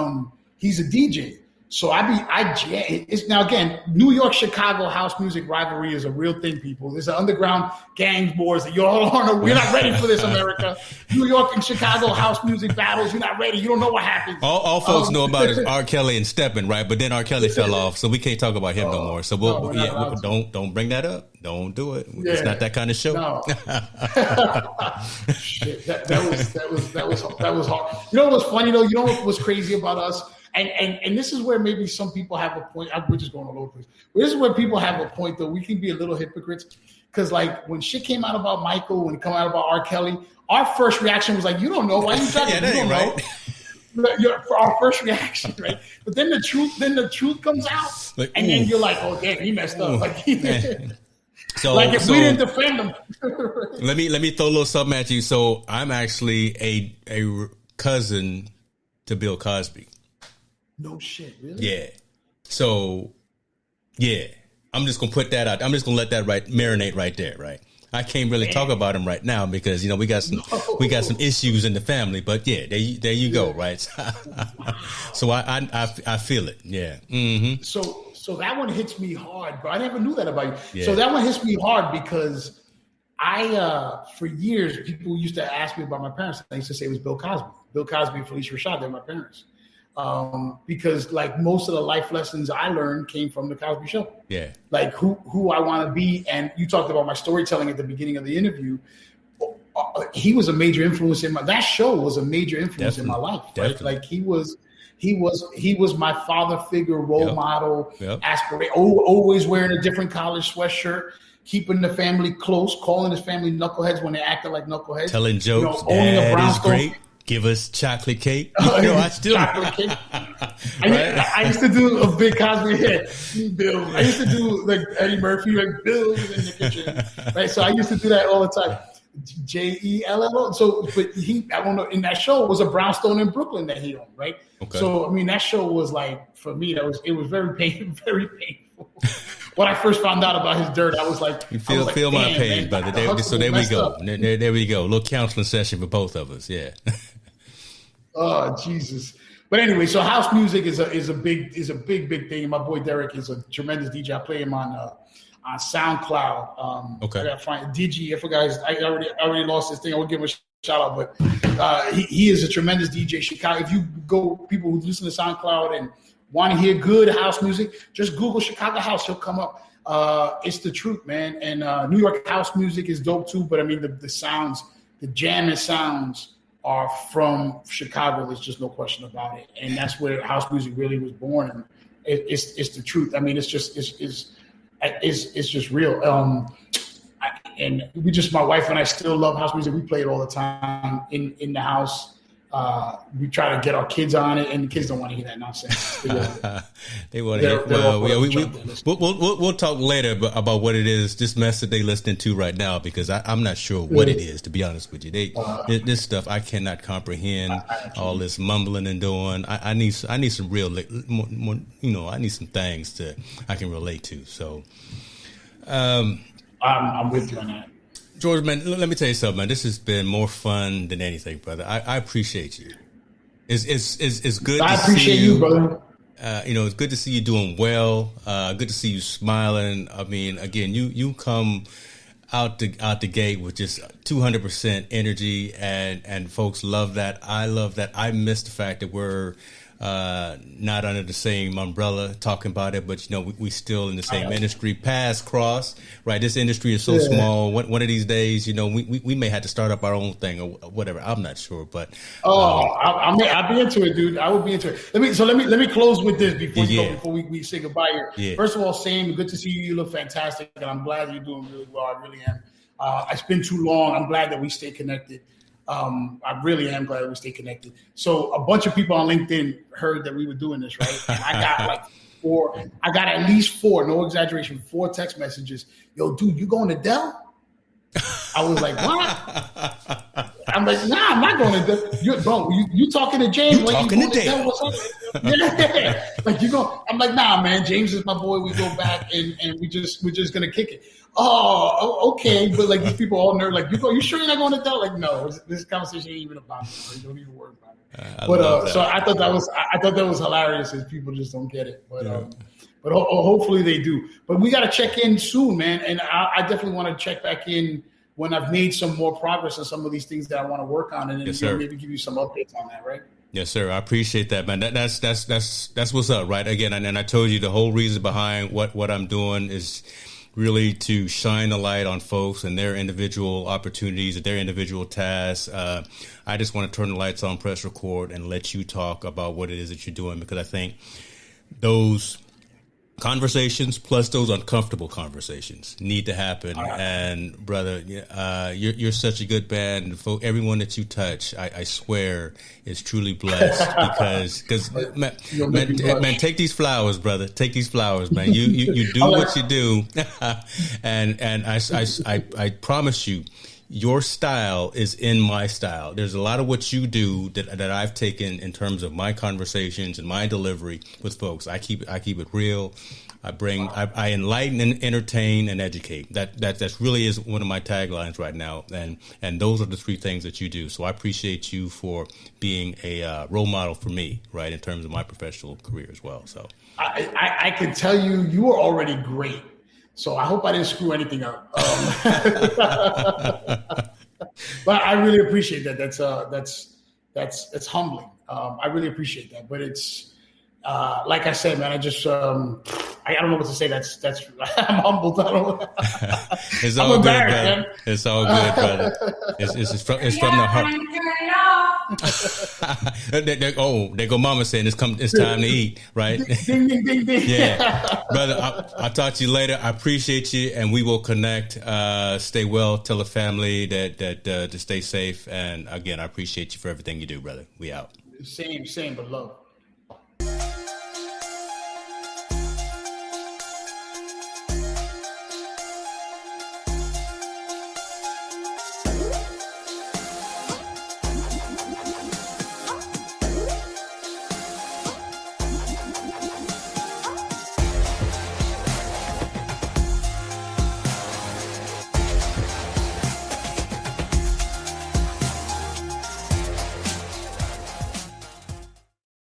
DJ. So it's now again, New York, Chicago house music rivalry is a real thing, people. There's an underground gangs wars that you all don't know. We're not ready for this, America. New York and Chicago house music battles. You're not ready. You don't know what happens. All folks know about is R. Kelly and Steppin', right? But then R. Kelly fell off, so we can't talk about him no more. So don't bring that up. Don't do it. Yeah. It's not that kind of show. No. Shit, that was hard. You know what's funny though? You know what was crazy about us? And this is where maybe some people have a point. We're just going all over the place. But this is where people have a point, though. We can be a little hypocrites. Because, when shit came out about Michael, when it came out about R. Kelly, our first reaction was like, you don't know. Why are you talking? Yeah, that ain't right. Our first reaction, right? But then the truth comes out. And then you're like, oh, damn, he messed up. So, if we didn't defend him. let me throw a little something at you. So I'm actually a cousin to Bill Cosby. No shit, really? Yeah. So, yeah, I'm just gonna put that out. I'm just gonna let that marinate right there, right? I can't really talk about him right now because we got some issues in the family. But yeah, there you go, right? So I feel it. Yeah. Mm-hmm. So that one hits me hard, but I never knew that about you. Yeah. So that one hits me hard because for years people used to ask me about my parents. I used to say it was Bill Cosby. Bill Cosby and Felicia Rashad, they're my parents. Because most of the life lessons I learned came from the Cosby Show. Yeah. Who I want to be. And you talked about my storytelling at the beginning of the interview. He was a major influence that show was a major influence in my life. Right? Definitely. He was my father figure, role model, aspiration, always wearing a different college sweatshirt, keeping the family close, calling his family knuckleheads when they acted like knuckleheads. Telling jokes. Dad is great. Give us chocolate cake. I still chocolate cake. I used to do a big Cosby hit. Bill. I used to do Eddie Murphy, Bill in the kitchen. Right. So I used to do that all the time. Jell. So, but I don't know. In that show was a brownstone in Brooklyn that he owned, right? Okay. So, I mean, that show was like, for me, it was very very painful. When I first found out about his dirt, I was like, you feel my pain, man, brother. So there we go. There we go. A little counseling session for both of us. Yeah. Oh, Jesus. But anyway, so house music is a big thing. My boy Derek is a tremendous DJ. I play him on SoundCloud. Okay. I gotta find Digi. I forgot. I already lost this thing. I would give him a shout out, but he is a tremendous DJ. Chicago. If you go, people who listen to SoundCloud and want to hear good house music, just Google Chicago house. He'll come up. It's the truth, man. And New York house music is dope too. But I mean, the sounds, the jamming sounds are from Chicago. There's just no question about it. And that's where house music really was born. And it's the truth. I mean, it's just real. And my wife and I still love house music. We play it all the time in the house. We try to get our kids on it, and the kids don't want to hear that nonsense. They want to hear. We'll talk later about what it is, this mess that they listening to right now, because I'm not sure what it is, to be honest with you. This stuff I cannot comprehend. All this mumbling and doing. I need some real, more, I need some things I can relate to. So, I'm with you on that. George, man, let me tell you something, man. This has been more fun than anything, brother. I appreciate you. It's good. I appreciate you, brother. It's good to see you doing well. Good to see you smiling. I mean, again, you come out the gate with just 200% energy, and folks love that. I love that. I miss the fact that we're not under the same umbrella talking about it, but we still in the same industry. Paths cross, right? This industry is so small. One of these days, we may have to start up our own thing or whatever. I'm not sure, but I'll be into it, dude. I will be into it. Let me close with this before we say goodbye here. Yeah. First of all, Sam, good to see you. You look fantastic, and I'm glad you're doing really well. I really am. It's been too long. I'm glad that we stay connected. I really am glad we stay connected. So a bunch of people on LinkedIn heard that we were doing this, right? And I got at least 4, no exaggeration, 4 text messages. Yo, dude, you going to Dell? I was like, what? I'm like, nah, I'm not going to Dell. You talking to James? You talking to Dell? Yeah. Like you go. I'm like, nah, man. James is my boy. We go back and we're just gonna kick it. Oh, okay. But like these people all nerd. Like you sure you're not going to Dell? Like no, this conversation ain't even about it. So don't even worry about it. So I thought that was hilarious. As people just don't get it. But hopefully they do. But we got to check in soon, man. And I definitely want to check back in when I've made some more progress on some of these things that I want to work on, and then maybe give you some updates on that, right? Yes, sir. I appreciate that, man. That's what's up, right? Again, and I told you the whole reason behind what I'm doing is really to shine the light on folks and their individual opportunities and their individual tasks. I just want to turn the lights on, press record, and let you talk about what it is that you're doing, because I think those conversations plus those uncomfortable conversations need to happen. And brother, you're such a good man. For everyone that you touch, I swear is truly blessed, because man, take these flowers, brother. Take these flowers, man. You do what you do, and I promise you, your style is in my style. There's a lot of what you do that I've taken in terms of my conversations and my delivery with folks. I keep it real. I enlighten and entertain and educate. That's really is one of my taglines right now. And those are the 3 things that you do. So I appreciate you for being a role model for me, right, in terms of my professional career as well. So I can tell you are already great. So I hope I didn't screw anything up. But I really appreciate that. That's humbling. I really appreciate that. But it's like I said, man. I just I don't know what to say. That's I'm humbled. I don't know. It's all good, brother. Man. It's all good, brother. It's from the heart. There go Mama saying it's time to eat, right? Ding, ding, ding, ding. Yeah, brother. I'll talk to you later. I appreciate you, and we will connect. Stay well. Tell the family that to stay safe. And again, I appreciate you for everything you do, brother. We out. Same, but love.